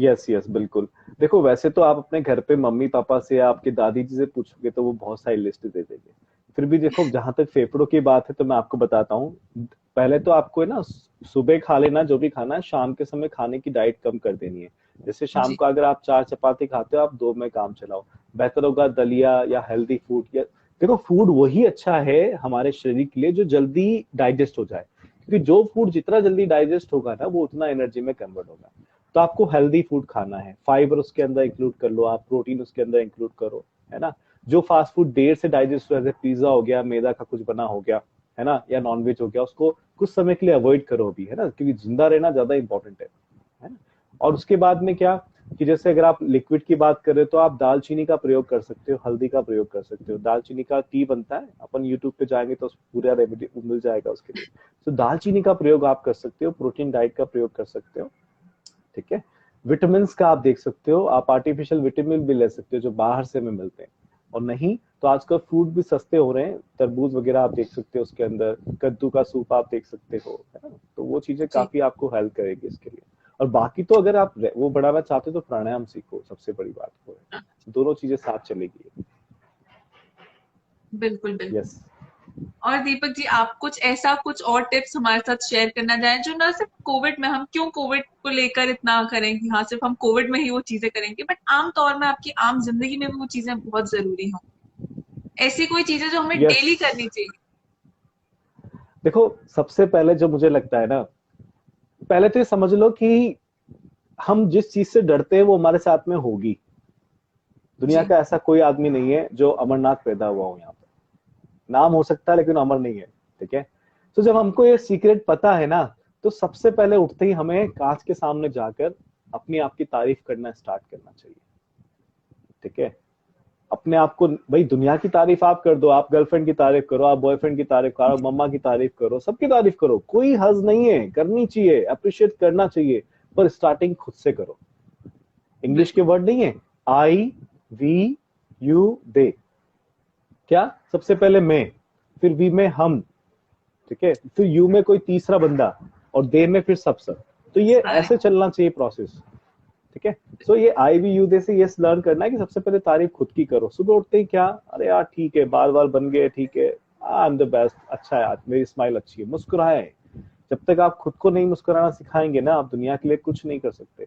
यस यस बिल्कुल। देखो वैसे तो आप अपने घर पे मम्मी पापा से या आपकी दादी जी से पूछोगे तो वो बहुत सारी लिस्ट दे देंगे। फिर भी देखो, जहां तक फेफड़ों की बात है तो मैं आपको बताता हूँ। पहले तो आपको है ना, सुबह खा लेना जो भी खाना है, शाम के समय खाने की डाइट कम कर देनी है। जैसे शाम जी। को अगर आप 4 चपाती खाते हो, आप 2 में काम चलाओ। बेहतर होगा दलिया या हेल्दी फूड, या देखो फूड वही अच्छा है हमारे शरीर के लिए जो जल्दी डाइजेस्ट हो जाए, क्योंकि जो फूड जितना जल्दी डाइजेस्ट होगा ना, वो उतना एनर्जी में कन्वर्ट होगा। तो आपको हेल्दी फूड खाना है, फाइबर उसके अंदर इंक्लूड कर लो, आप प्रोटीन उसके अंदर इंक्लूड करो, है ना। जो फास्ट फूड देर से डाइजेस्ट हो, जैसे पिज्जा हो गया, मैदा का कुछ बना हो गया, है ना, या नॉनवेज हो गया, उसको कुछ समय के लिए अवॉइड करो अभी, है ना, क्योंकि जिंदा रहना ज्यादा इंपॉर्टेंट है ना। और उसके बाद में क्या, कि जैसे अगर आप लिक्विड की बात करें तो आप दालचीनी का प्रयोग कर सकते हो, हल्दी का प्रयोग कर सकते हो। दालचीनी का टी बनता है, अपन यूट्यूब पे जाएंगे तो पूरा रेमेडी मिल जाएगा उसके लिए। तो दालचीनी का प्रयोग आप कर सकते हो, प्रोटीन डाइट का प्रयोग कर सकते हो, ठीक है। विटामिन का आप देख सकते हो, आप आर्टिफिशियल विटामिन भी ले सकते हो जो बाहर से हमें मिलते हैं। और नहीं तो आजकल फ्रूट भी सस्ते हो रहे हैं, तरबूज वगैरह आप देख सकते हो, उसके अंदर कद्दू का सूप आप देख सकते हो, है ना। तो वो चीजें जी। काफी आपको हेल्प करेगी इसके लिए। और बाकी तो अगर आप वो बढ़ाना चाहते हो तो प्राणायाम सीखो, सबसे बड़ी बात वो है, दोनों चीजें साथ चलेगी। बिल्कुल बिल्कुल। यस। और दीपक जी, आप कुछ ऐसा, कुछ और टिप्स हमारे साथ शेयर करना चाहें जो ना सिर्फ कोविड में, हम क्यों कोविड को लेकर इतना करें कि हाँ सिर्फ हम कोविड में ही वो चीजें करेंगे, बट आम तौर में आपकी आम जिंदगी में भी वो चीजें बहुत जरूरी हो, ऐसी कोई चीजें जो हमें यस, डेली करनी चाहिए। देखो सबसे पहले जो मुझे लगता है ना, पहले तो ये समझ लो कि हम जिस चीज से डरते हैं वो हमारे साथ में होगी। दुनिया जी। का ऐसा कोई आदमी नहीं है जो अमरनाथ पैदा हुआ हो यहाँ पे, नाम हो सकता है लेकिन अमर नहीं है, ठीक है। तो जब हमको ये सीक्रेट पता है ना, तो सबसे पहले उठते ही हमें कांच के सामने जाकर अपनी आप की तारीफ करना स्टार्ट करना चाहिए, ठीक है। अपने आप को, भाई दुनिया की तारीफ आप कर दो, आप गर्लफ्रेंड की तारीफ करो, आप बॉयफ्रेंड की तारीफ करो, मम्मा की तारीफ करो, सबकी तारीफ करो, कोई हर्ज नहीं है, करनी चाहिए, अप्रिशिएट करना चाहिए, पर स्टार्टिंग खुद से करो। इंग्लिश के बिल्कुल। वर्ड नहीं है, आई वी यू दे, क्या सबसे पहले मैं, फिर वी में हम, ठीक है, फिर यू में कोई तीसरा बंदा, और दे में फिर सब। तो ये अरे। ऐसे चलना चाहिए प्रोसेस, ठीक है। सो ये आई वी यू दे से ये लर्न करना है कि सबसे पहले तारीफ खुद की करो। सुबह उठते ही क्या, अरे यार ठीक है, बाल बाल बन गए, ठीक है, आई एम द बेस्ट, अच्छा है आज, मेरी स्माइल अच्छी है, मुस्कुराए। जब तक आप खुद को नहीं मुस्कुराना सिखाएंगे ना, आप दुनिया के लिए कुछ नहीं कर सकते।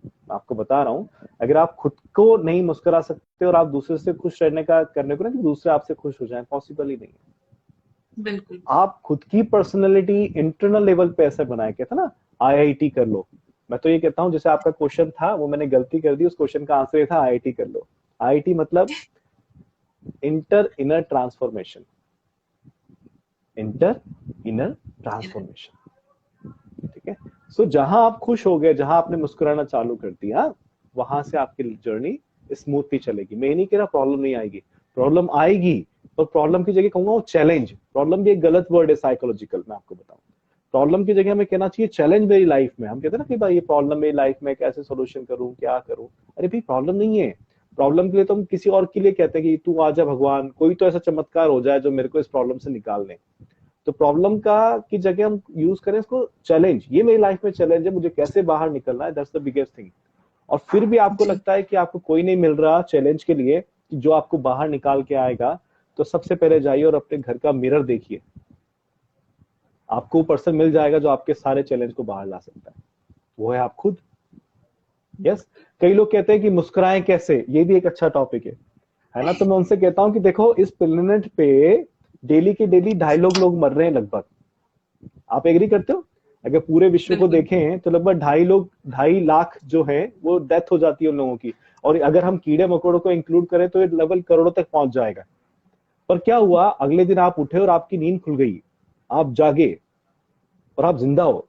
मैं आपको बता रहा हूँ, अगर आप खुद को नहीं मुस्कुरा सकते और आप दूसरे से खुश रहने का करने को ना कि दूसरे आपसे खुश हो जाए, पॉसिबल ही नहीं है। बिल्कुल। आप खुद की पर्सनैलिटी इंटरनल लेवल पे ऐसे बनाए, कहते ना आईआईटी कर लो। मैं तो ये कहता हूँ, जैसे आपका क्वेश्चन था वो मैंने गलती कर दी, उस क्वेश्चन का आंसर ये था आईआईटी कर लो। आईआईटी मतलब inter inner transformation, inter inner transformation, ठीक है। सो जहां आप खुश हो गए, जहां आपने मुस्कुराना चालू कर दिया, वहां से आपकी जर्नी स्मूथली चलेगी। मैं नहीं कह रहा प्रॉब्लम नहीं आएगी, प्रॉब्लम आएगी, पर प्रॉब्लम की जगह कहूंगा वो चैलेंज। प्रॉब्लम भी एक गलत वर्ड है साइकोलॉजिकल, मैं आपको बताऊं। प्रॉब्लम की जगह हमें कहना चाहिए चैलेंज मेरी लाइफ में। हम कहते हैं ना कि भाई ये प्रॉब्लम मेरी लाइफ में, कैसे सोल्यूशन करूं, क्या करूं। अरे भाई प्रॉब्लम नहीं है, प्रॉब्लम के लिए तो हम किसी और के लिए कहते हैं कि तू आजा भगवान, कोई तो ऐसा चमत्कार हो जाए जो मेरे को इस प्रॉब्लम से निकाल ले। तो प्रॉब्लम का की जगह हम यूज करें इसको चैलेंज, ये मेरी लाइफ में चैलेंज है, मुझे कैसे बाहर निकलना है, दैट्स द बिगेस्ट थिंग। और फिर भी आपको जी। लगता है कि आपको कोई नहीं मिल रहा चैलेंज के लिए कि जो आपको बाहर निकाल के आएगा, तो सबसे पहले जाइए और अपने घर का मिरर देखिए, आपको वो पर्सन मिल जाएगा जो आपके सारे चैलेंज को बाहर ला सकता है, वो है आप खुद। यस। कई लोग कहते हैं कि मुस्कुराएं कैसे, ये भी एक अच्छा टॉपिक है ना। तो मैं उनसे कहता हूं कि देखो इस प्लेनेट पे डेली के डेली 2.5 लोग मर रहे हैं लगभग। आप एग्री करते हो? अगर पूरे विश्व को बिल्कुल। देखें तो लगभग 2.5 लाख जो है वो डेथ हो जाती है उन लोगों की। और अगर हम कीड़े मकोड़ों को इंक्लूड करें तो ये लेवल करोड़ों तक पहुंच जाएगा। पर क्या हुआ, अगले दिन आप उठे और आपकी नींद खुल गई, आप जागे और आप जिंदा हो।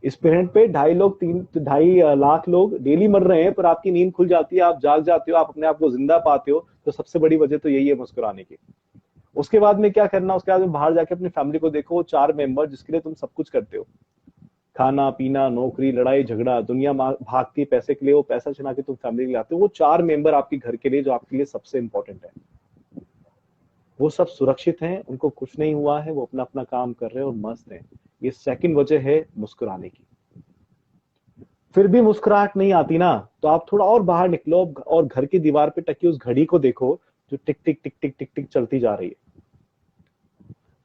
इस प्लेनेट पे 2.5 लाख लोग डेली मर रहे हैं, पर आपकी नींद खुल जाती है, आप जाग जाते हो, आप अपने आप को जिंदा पाते हो। तो सबसे बड़ी वजह तो यही है मुस्कुराने की। उसके बाद में क्या करना, उसके बाद में बाहर जाके अपनी फैमिली को देखो, वो 4 मेंबर जिसके लिए तुम सब कुछ करते हो, खाना पीना नौकरी लड़ाई झगड़ा, दुनिया भागती है पैसे के लिए, वो पैसा चुना के तुम फैमिली के लिए आते हो। वो 4 मेंबर आपके घर के लिए जो आपके लिए सबसे इंपॉर्टेंट है, वो सब सुरक्षित हैं, उनको कुछ नहीं हुआ है, वो अपना अपना काम कर रहे हैं और मस्त हैं। ये सेकंड वजह है मुस्कुराने की। फिर भी मुस्कुराहट नहीं आती ना, तो आप थोड़ा और बाहर निकलो और घर की दीवार पे टकी उस घड़ी को देखो जो टिक टिक टिक टिक टिक टिक चलती जा रही है।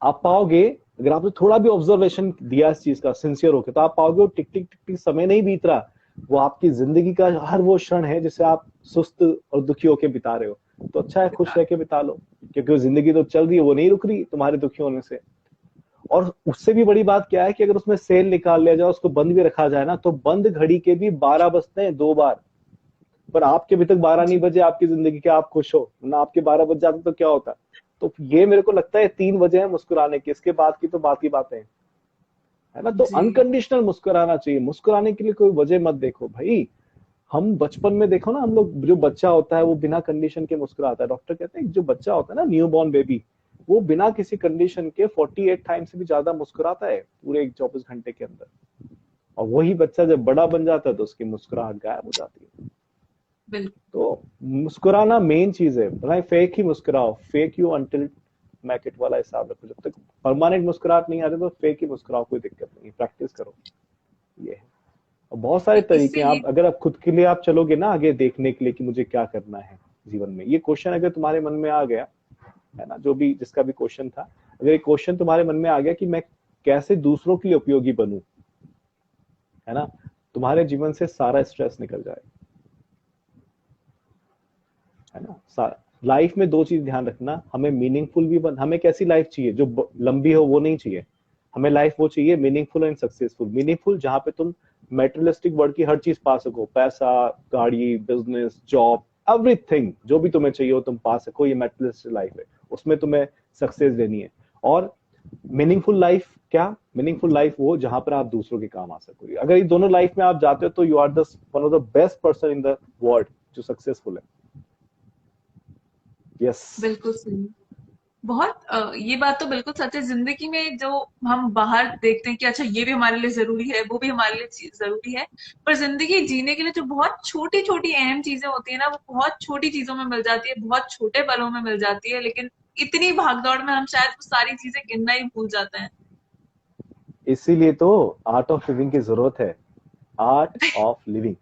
आप पाओगे, अगर आपने थोड़ा भी ऑब्जर्वेशन दिया इस चीज का सिंसियर होकर, तो आप पाओगे वो टिक टिक टिक टिक समय नहीं बीत रहा, वो आपकी जिंदगी का हर वो क्षण है जिसे आप सुस्त और दुखी होकर बिता रहे हो। तो अच्छा है खुश रह के बिता लो, क्योंकि वो जिंदगी तो चल रही है, वो नहीं रुक रही तुम्हारे दुखी होने से। और उससे भी बड़ी बात क्या है कि अगर उसमें सेल निकाल लिया जाए, उसको बंद भी रखा जाए ना, तो बंद घड़ी के भी 12 बजते हैं 2 बार। पर आपके अभी तक 12 नहीं जी। बजे आपकी जिंदगी के, आप खुश हो ना, आपके 12 बज जाते तो क्या होता। तो ये मेरे को लगता है 3 वजह है मुस्कुराने की, इसके बाद की तो बात ही बातें हैं, है ना। तो जी। अनकंडीशनल मुस्कुराना चाहिए, मुस्कुराने के लिए कोई वजह मत देखो भाई। हम बचपन में देखो ना, हम लोग, जो बच्चा होता है वो बिना कंडीशन के मुस्कुराता है। डॉक्टर कहते हैं जो बच्चा होता है ना, न्यू बॉर्न बेबी, वो बिना किसी कंडीशन के 48 टाइम से भी ज्यादा मुस्कुराता है पूरे 24 घंटे के अंदर। और वही बच्चा जब बड़ा बन जाता है तो उसकी मुस्कुराहट गायब हो जाती है। बिल्कुल। तो मुस्कुराना मेन चीज है, भाई फेक ही मुस्कुराओ, fake you until make it वाला हिसाब रखो। जब तक परमानेंट मुस्कुराहट नहीं आ रही तो फेक ही मुस्कुराओ, कोई दिक्कत नहीं, प्रैक्टिस करो। ये है। और बहुत सारे तरीके इससे हैं, ये। आप अगर आप खुद के लिए आप चलोगे ना आगे देखने के लिए कि मुझे क्या करना है जीवन में, ये क्वेश्चन अगर तुम्हारे मन में आ गया, है ना, जो भी जिसका भी क्वेश्चन था, अगर ये क्वेश्चन तुम्हारे मन में आ गया कि मैं कैसे दूसरों के लिए उपयोगी बनूं, है ना, तुम्हारे जीवन से सारा स्ट्रेस निकल जाए, है ना। लाइफ में 2 चीज ध्यान रखना, हमें मीनिंगफुल भी हमें कैसी लाइफ चाहिए, जो लंबी हो वो नहीं चाहिए। हमें लाइफ वो चाहिए मीनिंगफुल एंड सक्सेसफुल। मीनिंगफुल जहां पे तुम मेटेरियलिस्टिक वर्ल्ड की हर चीज पा सको, पैसा, गाड़ी, बिजनेस, जॉब, एवरीथिंग जो भी तुम्हें चाहिए वो तुम पा सको, ये मेटेरियलिस्टिक लाइफ है, उसमें तुम्हें सक्सेस लेनी है। और मीनिंगफुल लाइफ क्या, मीनिंगफुल लाइफ वो जहां पर आप दूसरों के काम आ सको। अगर ये दोनों लाइफ में आप जाते हो तो you are the one of the best person in the world जो सक्सेसफुल है। यस। बिल्कुल सही। बहुत ये बात तो बिल्कुल सच है। जिंदगी में जो हम बाहर देखते हैं कि अच्छा ये भी हमारे लिए जरूरी है, वो भी हमारे लिए जरूरी है, पर जिंदगी जीने के लिए जो बहुत छोटी छोटी अहम चीजें होती है ना, वो बहुत छोटी चीजों में मिल जाती है, बहुत छोटे पलों में मिल जाती है, लेकिन इतनी भागदौड़ में हम शायद वो सारी चीजें गिनना ही भूल जाते हैं। इसीलिए तो आर्ट ऑफ लिविंग की जरूरत है, आर्ट ऑफ लिविंग,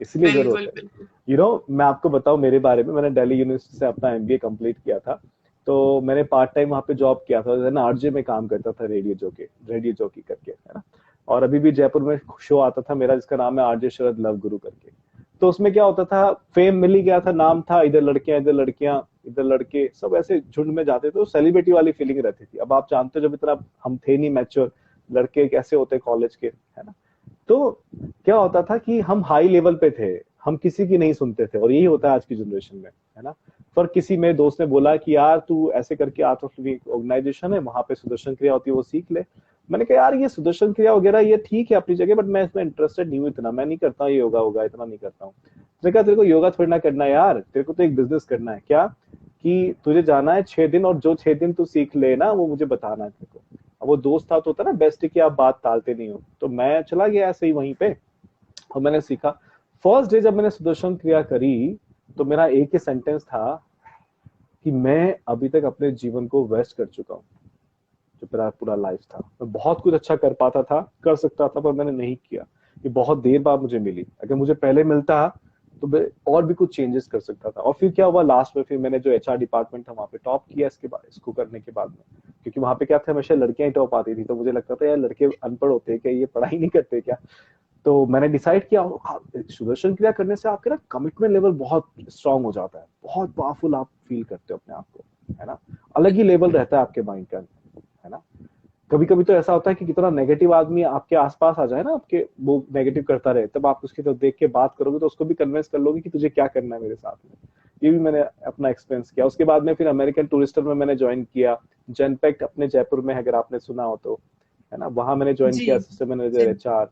इसलिए जरूरत बिल्कुल है। बिल्कुल। मैं आपको बताऊं मेरे बारे में, मैंने दिल्ली यूनिवर्सिटी से अपना एमबीए कंप्लीट किया था। तो मैंने पार्ट टाइम वहाँ पे जॉब किया था ना, आरजे में काम करता था, रेडियो जॉकी करके, है ना। और अभी भी जयपुर में शो आता था मेरा जिसका नाम है आरजे शरद लव गुरु करके। तो उसमें क्या होता था, फेम मिल ही गया था, नाम था, इधर लड़कियां इधर लड़कियां इधर लड़के, सब ऐसे झुंड में जाते थे, तो सेलिब्रिटी वाली फीलिंग रहती थी। अब आप जानते हो जब इतना हम थे नहीं मैच्योर, लड़के कैसे होते कॉलेज के, है ना। तो क्या होता था कि हम हाई लेवल पे थे, हम किसी की नहीं सुनते थे, और यही होता है आज की जनरेशन में, है ना। पर किसी मेरे दोस्त ने बोला कि यार तू ऐसे करके आर्ट ऑफ लिविंग ऑर्गेनाइजेशन है, वहां पे सुदर्शन क्रिया होती है, वो सीख ले। मैंने कहा यार ये सुदर्शन क्रिया वगैरह ये ठीक है अपनी जगह, बट मैं इसमें इंटरेस्टेड नहीं हूँ इतना, मैं नहीं करता ये योगा होगा, इतना नहीं करता हूँ। उसने कहा तेरे को योगा थोड़ी ना करना है यार, तेरे को तो एक बिजनेस करना है। क्या? कि तुझे जाना है 6 दिन, और जो 6 दिन तू सीख ले ना वो मुझे बताना है तेरे को। अब वो दोस्त था तो होता ना बेस्ट कि आप बात टालते नहीं हो, तो मैं चला गया ऐसे ही वहीं पे और मैंने सीखा। फर्स्ट डे जब मैंने सुदर्शन क्रिया करी तो मेरा एक ही सेंटेंस था कि मैं अभी तक अपने जीवन को वेस्ट कर चुका हूँ। जो मेरा पूरा लाइफ था, मैं बहुत कुछ अच्छा कर पाता था, कर सकता था, पर मैंने नहीं किया। ये बहुत देर बाद मुझे मिली, अगर मुझे पहले मिलता तो मैं और भी कुछ चेंजेस कर सकता था। और फिर क्या हुआ लास्ट में, फिर मैंने जो एचआर डिपार्टमेंट था वहां पे टॉप किया इसके बाद, इसको करने के बाद में। क्योंकि वहां पे क्या था, हमेशा लड़कियां ही टॉप आती थी, तो मुझे लगता था यार लड़के अनपढ़ होते हैं क्या, ये पढ़ाई नहीं करते क्या। तो मैंने डिसाइड किया सुदर्शन क्रिया करने से आपके ना कमिटमेंट लेवल बहुत स्ट्रांग हो जाता है, बहुत पावरफुल आप फील करते हो अपने आप को, है ना। अलग ही लेवल रहता है आपके माइंड का, है ना। कभी कभी तो ऐसा होता है कि कितना नेगेटिव आदमी आपके आसपास आ जाए ना, आपके वो नेगेटिव करता रहे, तब आप उसकी तरफ देख के बात करोगे तो उसको भी कन्विंस कर लोगे कि तुझे क्या करना है मेरे साथ में। ये भी मैंने अपना एक्सपीरियंस किया। उसके बाद में फिर अमेरिकन टूरिस्टर में मैंने ज्वाइन किया, जेनपैक्ट अपने जयपुर में, अगर आपने सुना हो तो, है ना, वहां मैंने ज्वाइन जी किया असिस्टेंट मैनेजर जी एचआर।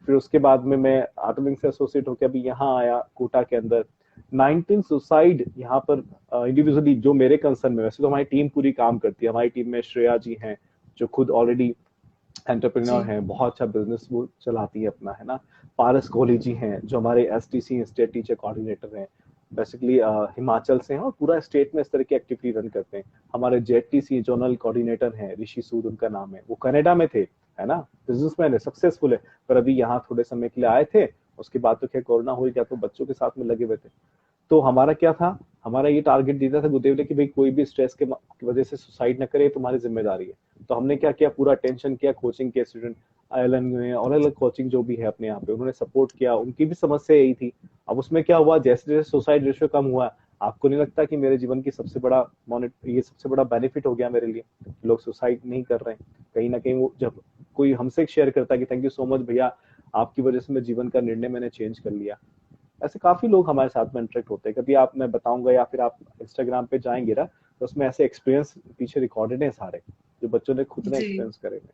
फिर उसके बाद में मैं आटोलिंक से एसोसिएट होकर अभी यहाँ आया कोटा के अंदर। 19 सुसाइड यहाँ पर इंडिविजुअली जो मेरे कंसर्न में, वैसे तो हमारी टीम पूरी काम करती है, हमारी टीम में श्रेया जी हैं जो खुद ऑलरेडी एंटरप्रेन्योर जी हैं, बहुत अच्छा बिजनेस वो चलाती है अपना, है ना। पारस कोहली जी हैं जो हमारे एसटीसी स्टेट टीचर कोऑर्डिनेटर हैं, बेसिकली हिमाचल से हैं और पूरा स्टेट में इस तरह की एक्टिविटी रन करते हैं। हमारे जेटीसी जोनल कोऑर्डिनेटर हैं ऋषि सूद उनका नाम है, वो कनाडा में थे, है ना, बिजनेसमैन है, सक्सेसफुल है, पर अभी यहाँ थोड़े समय के लिए आए थे। उसके बाद तो क्या कोरोना हो गया, तो बच्चों के साथ में लगे हुए थे। तो हमारा क्या था, हमारा ये टारगेट दिया था गुरुदेव ने कि भाई कोई भी स्ट्रेस के की वजह से सुसाइड न करे, तुम्हारी जिम्मेदारी है। तो हमने क्या किया, पूरा अटेंशन किया कोचिंग के स्टूडेंट, आयरलैंड में और अलग कोचिंग जो भी है अपने यहाँ पे, उन्होंने सपोर्ट किया, उनकी भी समस्या यही थी। अब उसमें क्या हुआ, जैसे जैसे सुसाइड रेशियो कम हुआ, आपको नहीं लगता कि मेरे जीवन की सबसे बड़ा ये सबसे बड़ा बेनिफिट हो गया मेरे लिए, लोग सुसाइड नहीं कर रहे हैं। कहीं ना कहीं वो जब कोई हमसे शेयर करता है कि थैंक यू सो मच भैया, आपकी वजह से मैं जीवन का निर्णय मैंने चेंज कर लिया। ऐसे काफी लोग हमारे साथ में इंटरेक्ट होते हैं। कभी आप, मैं बताऊंगा या फिर आप इंस्टाग्राम पे जाएंगे ना, तो उसमें ऐसे एक्सपीरियंस पीछे रिकॉर्डेड है सारे, जो बच्चों ने खुद ने जी। एक्सपीरियंस करे हुए।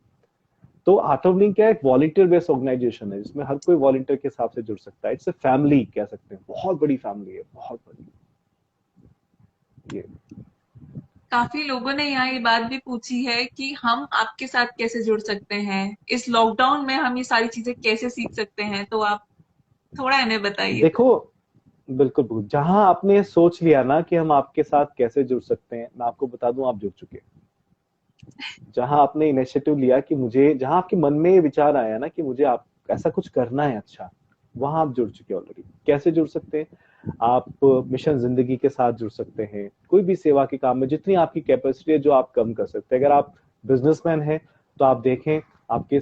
तो आर्ट ऑफ लिविंग क्या है, एक वॉलंटियर बेस्ड ऑर्गेनाइजेशन है जिसमें हर कोई वॉलंटियर के हिसाब से जुड़ सकता है। इट्स ए फैमिली कह सकते हैं, बहुत बड़ी फैमिली है, बहुत बड़ी ये। काफी लोगों ने यहाँ ये बात भी पूछी है कि हम आपके साथ कैसे जुड़ सकते हैं, इस लॉकडाउन में हम ये सारी चीजें कैसे सीख सकते हैं, तो आप थोड़ा इन्हें बताइए। देखो, बिल्कुल बिल्कुल, जहां आपने सोच लिया ना कि हम आपके साथ कैसे जुड़ सकते हैं, मैं आपको बता दूं आप जुड़ चुके। जहां आपने इनिशिएटिव लिया कि मुझे, जहां आपके मन में ये विचार आया ना कि मुझे आप ऐसा कुछ करना है अच्छा, वहां आप जुड़ चुके ऑलरेडी। कैसे जुड़ सकते हैं आप, मिशन जिंदगी के साथ जुड़ सकते हैं, कोई भी सेवा के काम में जितनी आपकी कैपेसिटी है जो आप कम कर सकते हैं। अगर आप बिजनेसमैन हैं तो आप देखें आपके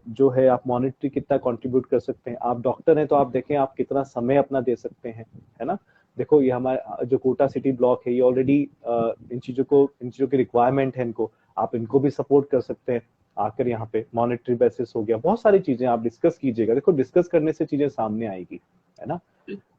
जो है आप मॉनिटरी कितना कंट्रीब्यूट कर सकते हैं। आप डॉक्टर हैं तो आप देखें आप कितना समय अपना दे सकते हैं, है ना। देखो ये हमारा जो कोटा सिटी ब्लॉक है, ये ऑलरेडी इन चीजों की रिक्वायरमेंट है इनको, आप इनको भी सपोर्ट कर सकते हैं आकर यहाँ पे। मॉनेटरी बेसिस हो गया, बहुत सारी चीजें आप डिस्कस कीजिएगा। देखो डिस्कस करने से चीजें सामने आएगी, है ना।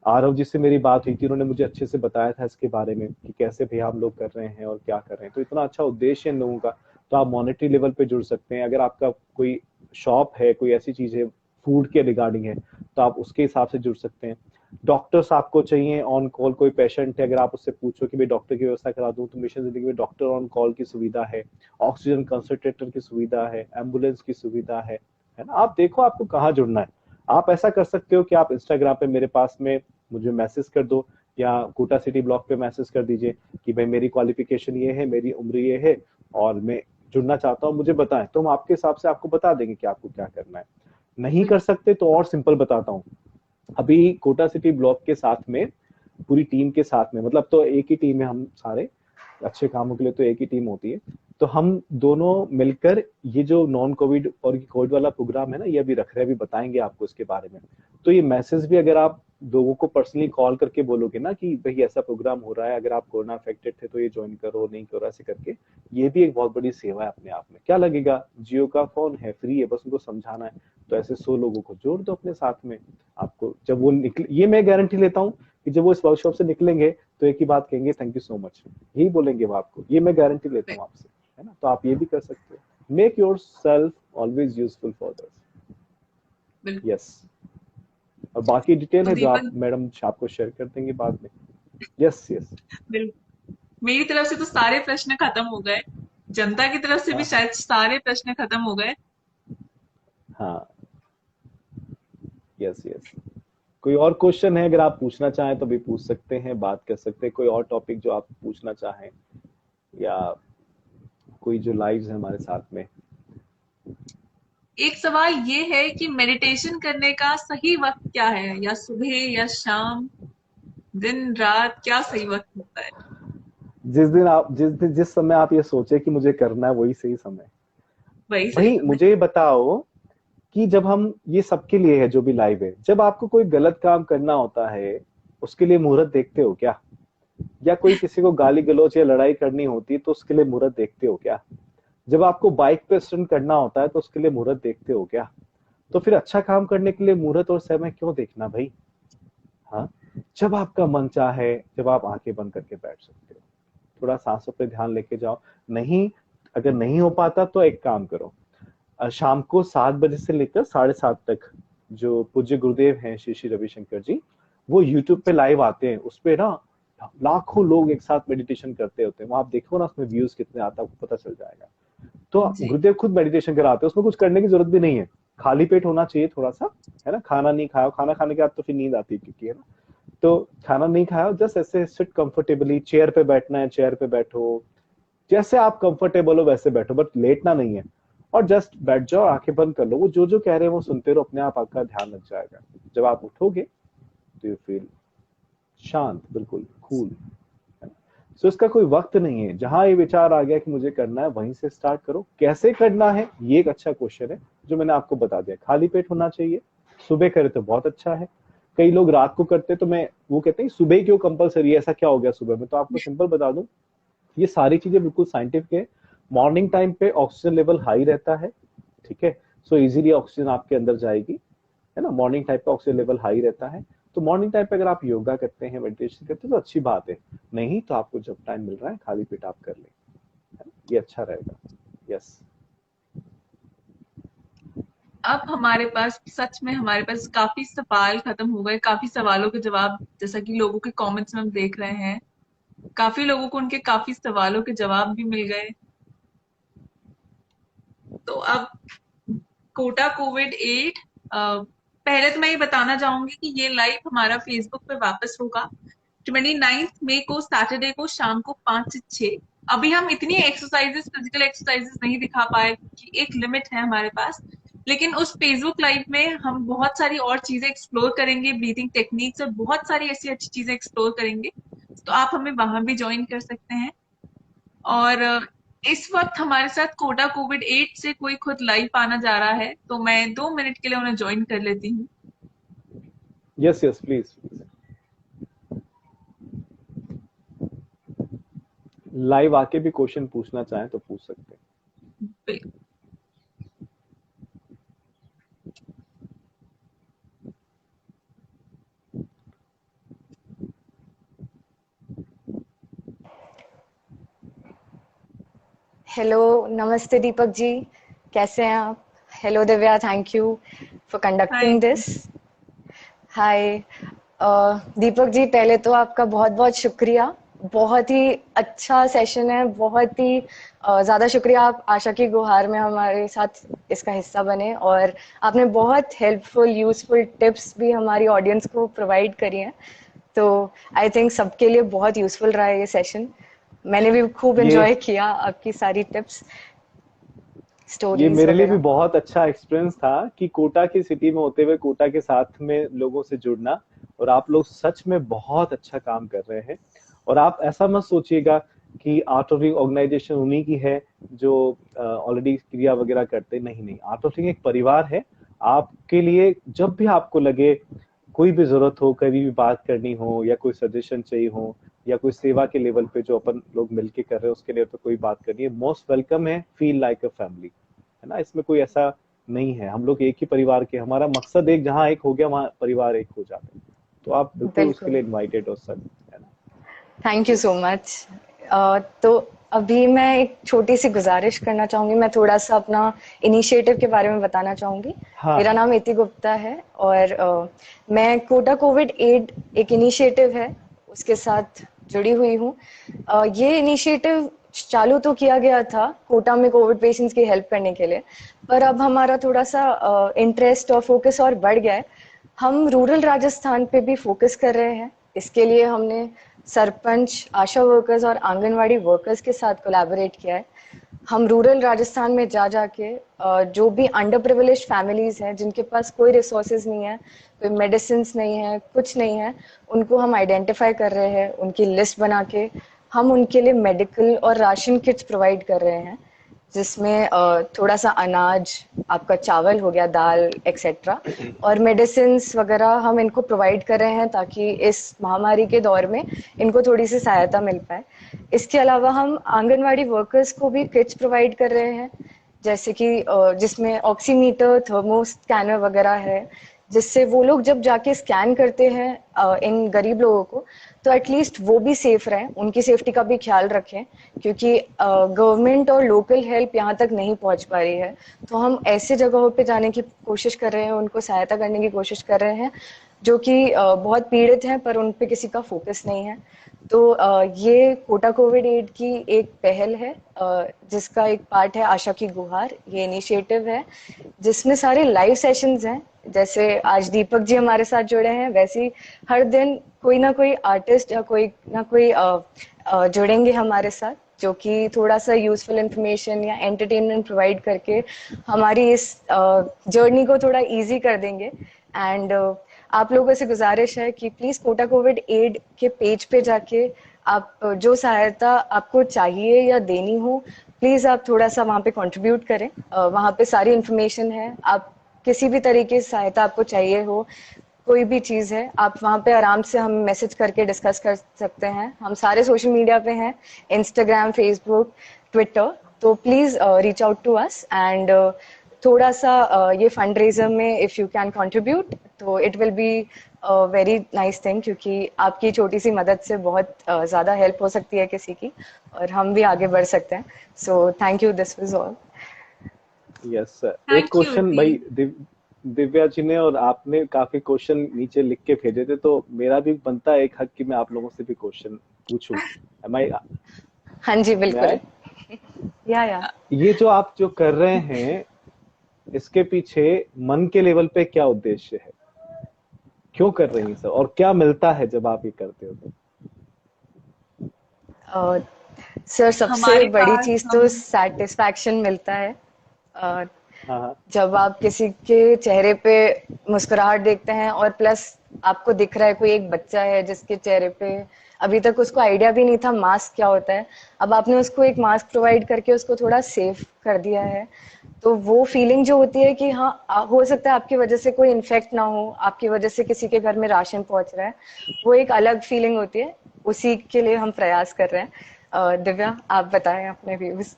आरव जी से मेरी बात हुई थी, उन्होंने मुझे अच्छे से बताया था इसके बारे में कि कैसे भैया हम लोग कर रहे हैं और क्या कर रहे हैं। तो इतना अच्छा उद्देश्य है इन लोगों का। तो आप मॉनेटरी लेवल पे जुड़ सकते हैं। अगर आपका कोई शॉप है, कोई ऐसी चीज है फूड के रिगार्डिंग है, तो आप उसके हिसाब से जुड़ सकते हैं। डॉक्टर्स आपको चाहिए ऑन कॉल, कोई पेशेंट है, अगर आप उससे पूछो कि भाई डॉक्टर की व्यवस्था करा दूं, तो मिशन जिंदगी में डॉक्टर ऑन कॉल की सुविधा है, ऑक्सीजन कंसंट्रेटर की सुविधा है, एम्बुलेंस की सुविधा है ना। आप देखो आपको कहाँ जुड़ना है। आप ऐसा कर सकते हो कि आप इंस्टाग्राम पे मेरे पास में मुझे मैसेज कर दो, या कोटा सिटी ब्लॉक पे मैसेज कर दीजिए कि भाई मेरी क्वालिफिकेशन ये है, मेरी उम्र ये है और मैं जुड़ना चाहता हूँ, मुझे बताएं, तो हम आपके हिसाब से आपको बता देंगे कि आपको क्या करना है। नहीं कर सकते तो और सिंपल बताता हूँ। अभी कोटा सिटी ब्लॉक के साथ में, पूरी टीम के साथ में, मतलब तो एक ही टीम है, हम सारे अच्छे कामों के लिए तो एक ही टीम होती है। तो हम दोनों मिलकर ये जो नॉन कोविड और कोविड वाला प्रोग्राम है ना, ये अभी रख रहे हैं, अभी बताएंगे आपको इसके बारे में। तो ये मैसेज भी अगर आप लोगों को पर्सनली कॉल करके बोलोगे ना कि भाई ऐसा प्रोग्राम हो रहा है, अगर आप कोरोना अफेक्टेड थे तो ये ज्वाइन करो, नहीं करो, ऐसे करके, ये भी एक बहुत बड़ी सेवा है अपने आप में। क्या लगेगा, जियो का फोन है, फ्री है, बस उनको समझाना है। तो ऐसे 100 लोगों को जोड़ दो अपने साथ में। आपको जब वो निकले, ये मैं गारंटी लेता हूँ कि जब वो इस वर्कशॉप से निकलेंगे तो एक ही बात कहेंगे, थैंक यू सो मच, यही बोलेंगे वो आपको, ये मैं गारंटी लेता हूँ आपसे, है ना। तो आप ये भी कर सकते हो, make your self always useful for others. बिल्कुल। यस। और बाकी डिटेल तो है जो आप दीपक, मैडम आपको शेयर कर देंगे बाद में। Yes yes. बिल्कुल, मेरी तरफ से तो सारे प्रश्न खत्म हो गए। जनता की तरफ से भी हाँ हाँ शायद सारे प्रश्न खत्म हो गए। हाँ। Yes yes. कोई और क्वेश्चन है अगर आप पूछना चाहें तो भी पूछ सकते हैं, बात कर सकते हैं। कोई और टॉपिक जो आप पूछना चाहें, या कोई जो लाइव्स है हमारे साथ में। एक सवाल ये है कि मेडिटेशन करने का सही वक्त क्या है, या सुबह या शाम, दिन रात, क्या सही वक्त होता है? जिस समय आप ये सोचे कि मुझे करना है वही सही समय। वही सही भाई समय। मुझे ये बताओ कि जब हम, ये सबके लिए है जो भी लाइव है, जब आपको कोई गलत काम करना होता है उसके लिए मुहूर्त देखते हो क्या? या कोई किसी को गाली गलौज या लड़ाई करनी होती है तो उसके लिए मुहूर्त देखते हो क्या? जब आपको बाइक पे स्टंट करना होता है तो उसके लिए मुहूर्त देखते हो क्या? तो फिर अच्छा काम करने के लिए मुहूर्त और समय क्यों देखना भाई? हाँ, जब आपका मन चाहे, जब आप आंखें बंद करके बैठ सकते हो, थोड़ा सांसों पे ध्यान लेके जाओ। नहीं, अगर नहीं हो पाता तो एक काम करो, शाम को 7 बजे से लेकर 7:30 तक जो पूज्य गुरुदेव हैं श्री श्री रविशंकर जी, वो यूट्यूब पे लाइव आते हैं। उस पे ना लाखों लोग एक साथ मेडिटेशन करते होते हैं। वहां आप देखो ना, उसमें व्यूज कितने आता है आपको पता चल जाएगा। तो जी। गुरुदेव खुद मेडिटेशन कराते हैं, उसमें कुछ करने की जरूरत भी नहीं है। खाली पेट होना चाहिए थोड़ा सा, है ना, खाना नहीं खाया, खाना खाने के बाद तो फिर नींद आती है क्योंकि, है ना। तो खाना नहीं खाया, जस्ट ऐसे सिट कंफर्टेबली, चेयर पे बैठना है चेयर पे बैठो, जैसे आप कंफर्टेबल हो वैसे बैठो, बट लेटना नहीं है। और जस्ट बैठ जाओ, आंखें बंद कर लो, वो जो जो कह रहे हैं वो सुनते रहो, अपने आप आपका ध्यान लग जाएगा। जब आप उठोगे तो यू फील शांत, बिल्कुल कूल। सो इसका कोई वक्त नहीं है। जहां ये विचार आ गया कि मुझे करना है, वहीं से स्टार्ट करो। कैसे करना है ये एक अच्छा क्वेश्चन है जो मैंने आपको बता दिया। खाली पेट होना चाहिए, सुबह करे तो बहुत अच्छा है। कई लोग रात को करते, तो मैं वो कहते हैं सुबह क्यों कंपलसरी है, ऐसा क्या हो गया सुबह में? तो आपको सिंपल बता दूं, ये सारी चीजें बिल्कुल साइंटिफिक है। मॉर्निंग टाइम पे ऑक्सीजन लेवल हाई रहता है, ठीक है। सो इजीली ऑक्सीजन आपके अंदर जाएगी, है ना। मॉर्निंग टाइम पे ऑक्सीजन लेवल हाई रहता है। तो मॉर्निंग टाइम पे अगर आप योगा करते हैं, मेडिटेशन करते हैं तो अच्छी बात है। नहीं तो आपको जब टाइम मिल रहा है खाली पेट आप कर लें, है ना? ये अच्छा रहेगा। यस। अब हमारे पास सच में, हमारे पास काफी सवाल खत्म हो गए, काफी सवालों के जवाब, जैसा कि लोगों के कमेंट्स में हम देख रहे हैं, काफी लोगों को उनके काफी सवालों के जवाब भी मिल गए। तो अब कोटा कोविड 8, पहले तो मैं ये बताना चाहूंगी कि ये लाइव हमारा फेसबुक पे वापस होगा 29 मई को, सैटरडे को शाम को 5 से 6। अभी हम इतनी एक्सरसाइजेस, फिजिकल एक्सरसाइजेस नहीं दिखा पाए क्योंकि एक लिमिट है हमारे पास। लेकिन उस फेसबुक लाइव में हम बहुत सारी और चीजें एक्सप्लोर करेंगे, ब्रीथिंग टेक्निक्स और बहुत सारी ऐसी अच्छी चीजें एक्सप्लोर करेंगे। तो आप हमें वहां भी ज्वाइन कर सकते हैं। और इस वक्त हमारे साथ कोटा कोविड 8 से कोई खुद लाइव आना जा रहा है, तो मैं 2 मिनट के लिए उन्हें ज्वाइन कर लेती हूँ। Yes yes, please. लाइव आके भी क्वेश्चन पूछना चाहें तो पूछ सकते हैं। हेलो, नमस्ते दीपक जी, कैसे हैं आप? Hello Divya, thank you for hi conducting ji. This. Hi Deepak ji, पहले तो आपका बहुत बहुत शुक्रिया। बहुत ही अच्छा सेशन है, बहुत ही ज़्यादा शुक्रिया। आप आशा की गुहार में हमारे साथ इसका हिस्सा बने, और आपने बहुत हेल्पफुल यूज़फुल टिप्स भी हमारी ऑडियंस को प्रोवाइड करी हैं। तो आई थिंक सबके लिए बहुत यूज़फुल रहा है ये सेशन। मैंने भी खूब ये एंजॉय किया आपकी सारी टिप्स, ये स्टोरीज मेरे लिए भी वगैरह। बहुत अच्छा एक्सपीरियंस था कि कोटा की सिटी में होते हुए कोटा के साथ में लोगों से जुड़ना। और आप लोग सच में बहुत अच्छा काम कर रहे हैं। और आप ऐसा मत सोचिएगा कि आर्ट ऑफ लिविंग ऑर्गेनाइजेशन उन्हीं की है जो ऑलरेडी क्रिया वगैरह करते, नहीं नहीं, आर्ट ऑफ लिविंग एक परिवार है। आपके लिए जब भी आपको लगे, कोई भी जरूरत हो, कभी भी बात करनी हो, या कोई सजेशन चाहिए हो, या कोई सेवा के लेवल पे जो अपन लोग मिलके कर रहे हैं उसके लिए तो कोई बात करनी है, मोस्ट वेलकम है। फील लाइक अ फैमिली, है ना। इसमें कोई ऐसा नहीं है, हम लोग एक ही परिवार के, हमारा मकसद एक, जहाँ एक हो गया वहाँ परिवार एक हो जाता है। तो आप बिल्कुल उसके बिल्कुल, लिए इनवाइटेड हो सर, है ना। Thank you yes. So much. तो अभी मैं एक छोटी सी गुजारिश करना चाहूँगी, मैं थोड़ा सा अपना इनिशिएटिव के बारे में बताना चाहूँगी। हाँ मेरा हाँ। नाम इति गुप्ता है, और मैं कोटा कोविड एड एक इनिशिएटिव है, उसके साथ जुड़ी हुई हूँ। ये इनिशिएटिव चालू तो किया गया था कोटा में कोविड पेशेंट्स की हेल्प करने के लिए, पर अब हमारा थोड़ा सा इंटरेस्ट और फोकस और बढ़ गया है। हम रूरल राजस्थान पे भी फोकस कर रहे हैं। इसके लिए हमने सरपंच, आशा वर्कर्स और आंगनवाड़ी वर्कर्स के साथ कोलैबोरेट किया है। हम रूरल राजस्थान में जा जाके जो भी अंडर प्रिविलेज फैमिलीज हैं, जिनके पास कोई रिसोर्सेज नहीं है, कोई मेडिसिन नहीं है, कुछ नहीं है, उनको हम आइडेंटिफाई कर रहे हैं। उनकी लिस्ट बना के हम उनके लिए मेडिकल और राशन किट्स प्रोवाइड कर रहे हैं, जिसमें थोड़ा सा अनाज, आपका चावल हो गया, दाल एक्सेट्रा, और मेडिसिन वगैरह हम इनको प्रोवाइड कर रहे हैं ताकि इस महामारी के दौर में इनको थोड़ी सी सहायता मिल पाए। इसके अलावा हम आंगनवाड़ी वर्कर्स को भी किट्स प्रोवाइड कर रहे हैं, जैसे कि जिसमें ऑक्सीमीटर, थर्मो स्कैनर वगैरह है, जिससे वो लोग जब जाके स्कैन करते हैं इन गरीब लोगों को, तो एटलीस्ट वो भी सेफ रहें, उनकी सेफ्टी का भी ख्याल रखें, क्योंकि गवर्नमेंट और लोकल हेल्प यहाँ तक नहीं पहुँच पा रही है। तो हम ऐसे जगहों पे जाने की कोशिश कर रहे हैं, उनको सहायता करने की कोशिश कर रहे हैं जो कि बहुत पीड़ित हैं पर उन पे किसी का फोकस नहीं है। तो ये कोटा कोविड एड की एक पहल है, जिसका एक पार्ट है आशा की गुहार। ये इनिशिएटिव है जिसमें सारे लाइव सेशंस हैं। जैसे आज दीपक जी हमारे साथ जुड़े हैं, वैसे ही हर दिन कोई ना कोई आर्टिस्ट या कोई ना कोई जुड़ेंगे हमारे साथ, जो कि थोड़ा सा यूजफुल इंफॉर्मेशन या एंटरटेनमेंट प्रोवाइड करके हमारी इस जर्नी को थोड़ा इजी कर देंगे। एंड आप लोगों से गुजारिश है कि प्लीज कोटा कोविड एड के पेज पे जाके आप जो सहायता आपको चाहिए या देनी हो, प्लीज आप थोड़ा सा वहाँ पे कंट्रीब्यूट करें। वहाँ पे सारी इन्फॉर्मेशन है। आप किसी भी तरीके से सहायता आपको चाहिए हो, कोई भी चीज है, आप वहाँ पे आराम से हम मैसेज करके डिस्कस कर सकते हैं। हम सारे सोशल मीडिया पे हैं, इंस्टाग्राम, फेसबुक, ट्विटर। तो please reach out to us and थोड़ा सा ये फंड रेजर में इफ यू कैन कंट्रीब्यूट, तो it will be very nice thing, क्योंकि आपकी छोटी सी मदद से बहुत ज्यादा हेल्प हो सकती है किसी की, और हम भी आगे बढ़ सकते हैं। So thank you, this was all. Yes sir, एक थैंक यू क्वेश्चन दी। भाई दिव्या जी ने और आपने काफी क्वेश्चन नीचे लिख के भेजे थे, तो मेरा भी बनता है एक हक कि मैं आप लोगों से भी क्वेश्चन पूछूं। Am I- हाँ जी, मैं बिल्कुल। आए? या ये जो आप जो कर रहे हैं, इसके पीछे मन के लेवल पे क्या उद्देश्य है, क्यों कर रही हैं सर, और क्या मिलता है जब आप ये करते हो तो? सर, सबसे हमारे बड़ी पास चीज तो हम सेटिस्फैक्शन मिलता है। अ, हाँ हाँ। जब आप किसी के चेहरे पे मुस्कुराहट देखते हैं, और प्लस आपको दिख रहा है कोई एक बच्चा है जिसके चेहरे पे अभी तक उसको आइडिया भी नहीं था मास्क क्या होता है, अब आपने उसको एक मास्क प्रोवाइड करके उसको थोड़ा सेफ कर दिया है, तो वो फीलिंग जो होती है कि हाँ, हो सकता है आपकी वजह से कोई इन्फेक्ट ना हो, आपकी वजह से किसी के घर में राशन पहुंच रहा है, वो एक अलग फीलिंग होती है। उसी के लिए हम प्रयास कर रहे हैं। दिव्या, आप बताएं अपने व्यूज।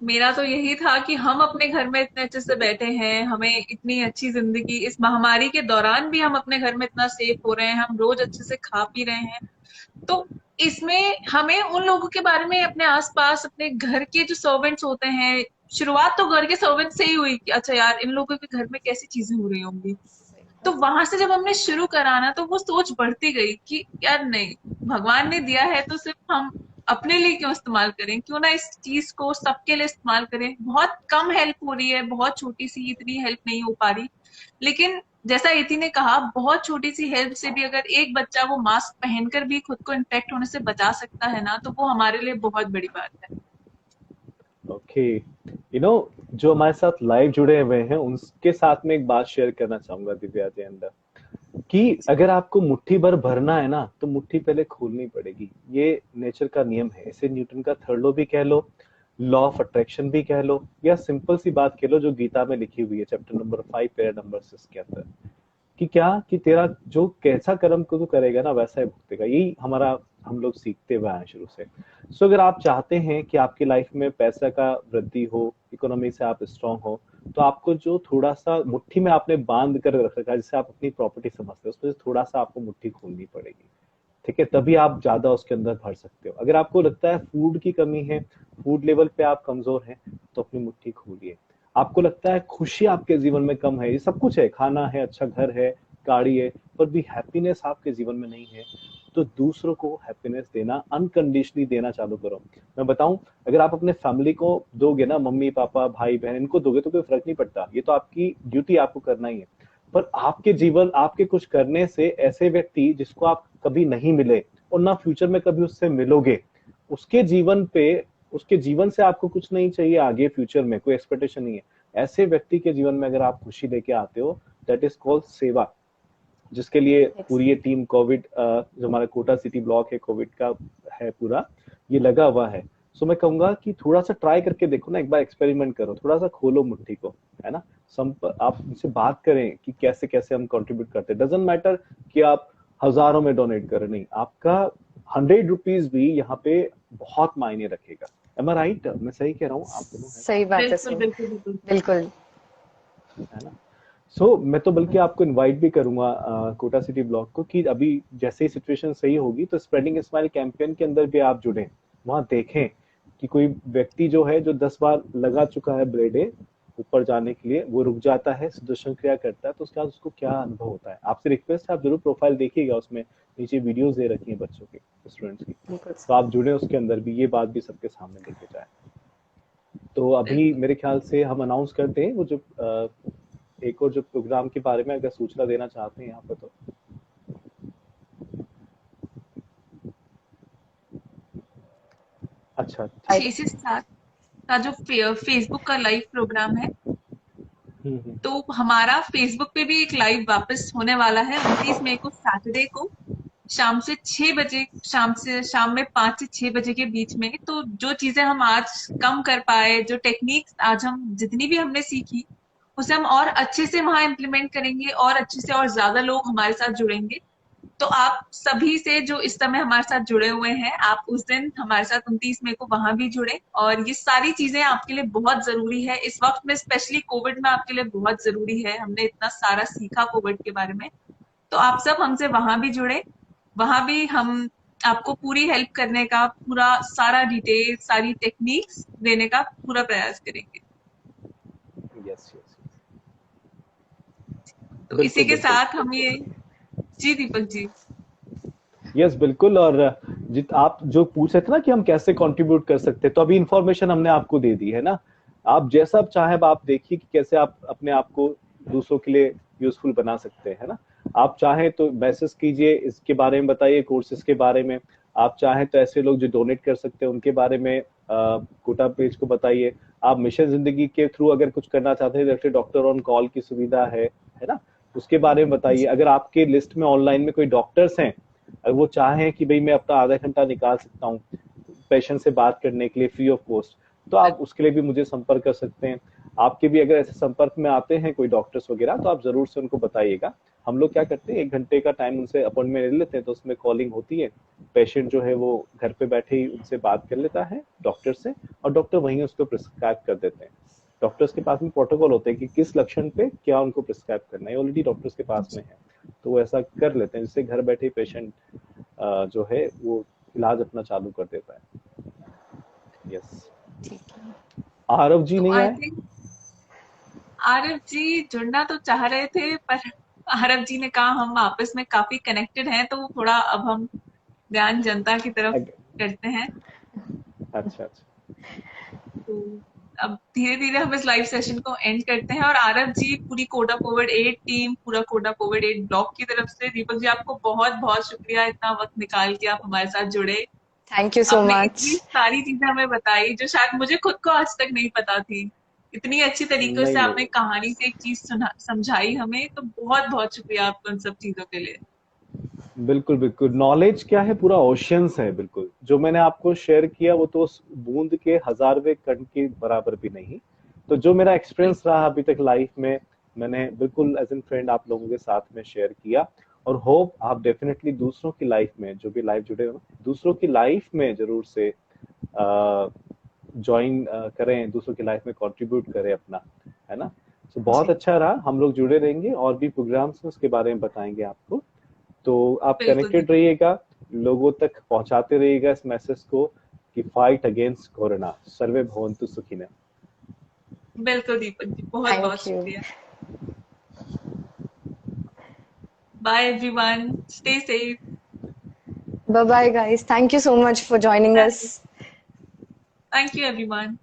मेरा तो यही था कि हम अपने घर में इतने अच्छे से बैठे हैं, हमें इतनी अच्छी जिंदगी, इस महामारी के दौरान भी हम अपने घर में इतना सेफ हो रहे हैं, हम रोज अच्छे से खा पी रहे हैं। तो इसमें हमें उन लोगों के बारे में, अपने आसपास, अपने घर के जो सर्वेंट्स होते हैं, शुरुआत तो घर के सर्वेंट से ही हुई कि अच्छा यार, इन लोगों के घर में कैसी चीजें हो रही होंगी। तो वहां से जब हमने शुरू करा ना, तो वो सोच बढ़ती गई कि यार नहीं, भगवान ने दिया है तो सिर्फ हम अपने लिए क्यों इस्तेमाल करें, क्यों ना इस चीज को सबके लिए इस्तेमाल करें। बहुत कम हेल्प हो रही है, बहुत छोटी सी, इतनी हेल्प नहीं हो पा रही, लेकिन जैसा इति ने कहा, बहुत छोटी सी हेल्प से भी अगर एक बच्चा वो मास्क पहनकर भी खुद को इन्फेक्ट होने से बचा सकता है ना, तो वो हमारे लिए बहुत बड़ी बात है। ओके, जो हमारे साथ लाइव जुड़े हुए हैं उनके साथ में एक बात शेयर करना चाहूंगा दिव्या जी अंदर, कि अगर आपको मुट्ठी भर भरना है ना, तो मुट्ठी पहले खोलनी पड़ेगी। ये नेचर का नियम है, इसे न्यूटन का थर्ड लॉ भी कह लो, लॉ ऑफ अट्रैक्शन भी कह लो, या सिंपल सी बात कह लो जो गीता में लिखी हुई है चैप्टर नंबर 5 पैरा नंबर 6 के अंदर, कि क्या कि तेरा जो कैसा कर्म को तू करेगा ना, वैसा ही भुगतेगा। यही हमारा हम लोग सीखते हुए आए शुरू से। सो अगर आप चाहते हैं कि आपकी लाइफ में पैसा का वृद्धि हो, इकोनॉमी से आप स्ट्रांग हो, तो आपको जो थोड़ा सा मुट्ठी में आपने बांध कर रख रखा है, जिसे आप अपनी प्रॉपर्टी समझते हो, उसमें से थोड़ा सा आपको मुट्ठी खोलनी पड़ेगी। ठीक है, तभी आप ज्यादा उसके अंदर भर सकते हो। अगर आपको लगता है फूड की कमी है, फूड लेवल पे आप कमजोर हैं, तो अपनी मुट्ठी खोलिए। आपको लगता है खुशी आपके जीवन में कम है, ये सब कुछ है, खाना है, अच्छा घर है, गाड़ी है, पर भी हैप्पीनेस आपके जीवन में नहीं है, तो दूसरों को हैप्पीनेस देना अनकंडीशनली देना चालू करो। मैं बताऊं, अगर आप अपने फैमिली को दोगे ना, मम्मी पापा भाई बहन, इनको दोगे तो कोई फर्क नहीं पड़ता, ये तो आपकी ड्यूटी आपको करना ही है। पर आपके जीवन, आपके कुछ करने से ऐसे व्यक्ति जिसको आप कभी नहीं मिले और ना फ्यूचर में कभी उससे मिलोगे, उसके जीवन पे, उसके जीवन से आपको कुछ नहीं चाहिए आगे, फ्यूचर में कोई एक्सपेक्टेशन नहीं है, ऐसे व्यक्ति के जीवन में अगर आप खुशी लेके आते हो, दैट इज कॉल्ड सेवा, जिसके लिए पूरी ये टीम कोविड, जो हमारा कोटा सिटी ब्लॉक है कोविड का है पूरा, ये लगा हुआ है। सो मैं कहूंगा कि थोड़ा सा ट्राई करके देखो ना, एक बार एक्सपेरिमेंट करो, थोड़ा सा खोलो मुट्ठी को, है ना। आप उनसे बात करें कि कैसे कैसे हम कंट्रीब्यूट करते हैं। डजंट मैटर कि आप हजारों में डोनेट करें, नहीं, आपका 100 रुपीज भी यहाँ पे बहुत मायने रखेगा। एम आई राइट? मैं सही कह रहा हूँ? आप दोनों सही बात है बिल्कुल सर, बिल्कुल बिल्कुल। बिल्कुल। है ना। मैं तो बल्कि आपको इनवाइट भी करूंगा कोटा सिटी ब्लॉक को, कि अभी जैसे ही सिचुएशन सही होगी तो स्प्रेडिंग स्माइल कैंपेन के अंदर भी आप जुड़ें, वहां देखें कि कोई व्यक्ति जो है, जो 10 बार लगा चुका है ब्लेडे ऊपर जाने के लिए, वो रुक जाता है, सुदर्शन क्रिया करता है, तो उसके बाद उसको क्या अनुभव होता है। आपसे रिक्वेस्ट है, आप जरूर प्रोफाइल देखिएगा, उसमें नीचे वीडियोस दे रखी हैं बच्चों की, स्टूडेंट्स की, तो आप जुड़े उसके अंदर भी, ये बात भी सबके सामने लेके जाए। तो अभी मेरे ख्याल से हम अनाउंस करते हैं वो जो एक और जो प्रोग्राम के बारे में अगर सूचना देना चाहते हैं यहाँ पे तो। अच्छा, 6 से 7 का जो फेसबुक का लाइव प्रोग्राम है, तो हमारा फेसबुक पे भी एक लाइव वापस होने वाला है 29 मई को, सैटरडे को, शाम से 6 बजे, शाम में 5 से 6 बजे के बीच में। तो जो चीजें हम आज कम कर पाए, जो टेक्निक्स आज हम जितनी भी हमने सीखी, उसे हम और अच्छे से वहां इम्प्लीमेंट करेंगे, और अच्छे से और ज्यादा लोग हमारे साथ जुड़ेंगे। तो आप सभी से जो इस समय हमारे साथ जुड़े हुए हैं, आप उस दिन हमारे साथ 29 मई को वहां भी जुड़े। और ये सारी चीजें आपके लिए बहुत जरूरी है इस वक्त में, स्पेशली कोविड में आपके लिए बहुत जरूरी है। हमने इतना सारा सीखा कोविड के बारे में, तो आप सब हमसे वहां भी जुड़े। वहां भी हम आपको पूरी हेल्प करने का, पूरा सारा डिटेल, सारी टेक्निक्स देने का पूरा प्रयास करेंगे। यस यस, तो इसी के साथ हम ये, जी दीपक जी। यस बिल्कुल। और जित आप जो पूछ रहे थे ना कि हम कैसे कंट्रीब्यूट कर सकते हैं, तो अभी इंफॉर्मेशन हमने आपको दे दी है ना। आप जैसा चाहे आप देखिए कि कैसे आप अपने आप को दूसरों के लिए यूजफुल बना सकते हैं, है ना। आप चाहें तो मैसेज कीजिए, इसके बारे में बताइए, कोर्सेज के बारे में। आप चाहें तो ऐसे लोग जो डोनेट कर सकते हैं उनके बारे में कोटा पेज को बताइए। आप मिशन जिंदगी के थ्रू अगर कुछ करना चाहते हैं, जैसे डॉक्टर ऑन कॉल की सुविधा है ना, उसके बारे में बताइए। अगर आपके लिस्ट में ऑनलाइन में कोई डॉक्टर्स हैं, अगर वो चाहें कि भाई मैं अपना आधा घंटा निकाल सकता हूँ पेशेंट से बात करने के लिए फ्री ऑफ कॉस्ट, तो आप उसके लिए भी मुझे संपर्क कर सकते हैं। आपके भी अगर ऐसे संपर्क में आते हैं कोई डॉक्टर्स वगैरह, तो आप जरूर से उनको बताइएगा। हम लोग क्या करते हैं, 1 घंटे का टाइम उनसे अपॉइंटमेंट ले लेते हैं, तो उसमें कॉलिंग होती है, पेशेंट जो है वो घर पे बैठे ही उनसे बात कर लेता है डॉक्टर से, और डॉक्टर वहीं उसको प्रिस्क्राइब कर देते हैं। डॉक्टर्स के पास में प्रोटोकॉल होते हैं कि किस लक्षण पे क्या उनको प्रिस्क्राइब करना है, ऑलरेडी डॉक्टर्स के पास में है, तो वो ऐसा कर लेते हैं, जिससे घर बैठे पेशेंट जो है वो इलाज अपना चालू कर देता है। यस, आरव जी तो नहीं आई आए? थिंक आरव जी जुड़ना तो चाह रहे थे, पर आरव जी ने कहा हम आपस में काफी कनेक्टेड हैं, तो थोड़ा अब हम ध्यान जनता की तरफ करते हैं। अच्छा अच्छा, तो अब धीरे धीरे हम इस लाइव सेशन को एंड करते हैं। और आरव जी, पूरी कोटा कोविड 8 टीम, पूरा कोटा कोविड 8 ब्लॉक की तरफ से दीपक जी आपको बहुत बहुत शुक्रिया, इतना वक्त निकाल के आप हमारे साथ जुड़े। थैंक यू सो आपने मच। इतनी सारी चीजें हमें बताई जो शायद मुझे खुद को आज तक नहीं पता थी। इतनी अच्छी तरीके नहीं से आपने नहीं, कहानी से एक चीज समझाई हमें, तो बहुत बहुत शुक्रिया आपका उन सब चीजों के लिए। बिल्कुल बिल्कुल। नॉलेज क्या है, पूरा ओशियंस है। बिल्कुल जो मैंने आपको शेयर किया वो तो उस बूंद के 1000वें कण के बराबर भी नहीं। तो जो मेरा एक्सपीरियंस रहा अभी तक लाइफ में, मैंने बिल्कुल एज एन फ्रेंड आप लोगों के साथ में शेयर किया, और होप आप डेफिनेटली दूसरों की लाइफ में, जो भी लाइफ जुड़े हो, दूसरों की लाइफ में जरूर से ज्वाइन करें, दूसरों की लाइफ में कंट्रीब्यूट करें अपना, है ना। तो बहुत अच्छा रहा, हम लोग जुड़े रहेंगे और भी प्रोग्राम्स में उसके बारे में बताएंगे आपको। तो आप बिल्कुल कनेक्टेड दीपक, रहिएगा, लोगों तक पहुंचाते रहिएगा इस मैसेज को कि फाइट अगेंस्ट कोरोना, सर्वे भवन्तु सुखिनः। बिल्कुल दीपक जी, बहुत बहुत थैंक यू। शुक्रिया। Bye everyone. Stay safe. Bye bye, guys. Thank you so much for joining us. Thank you everyone.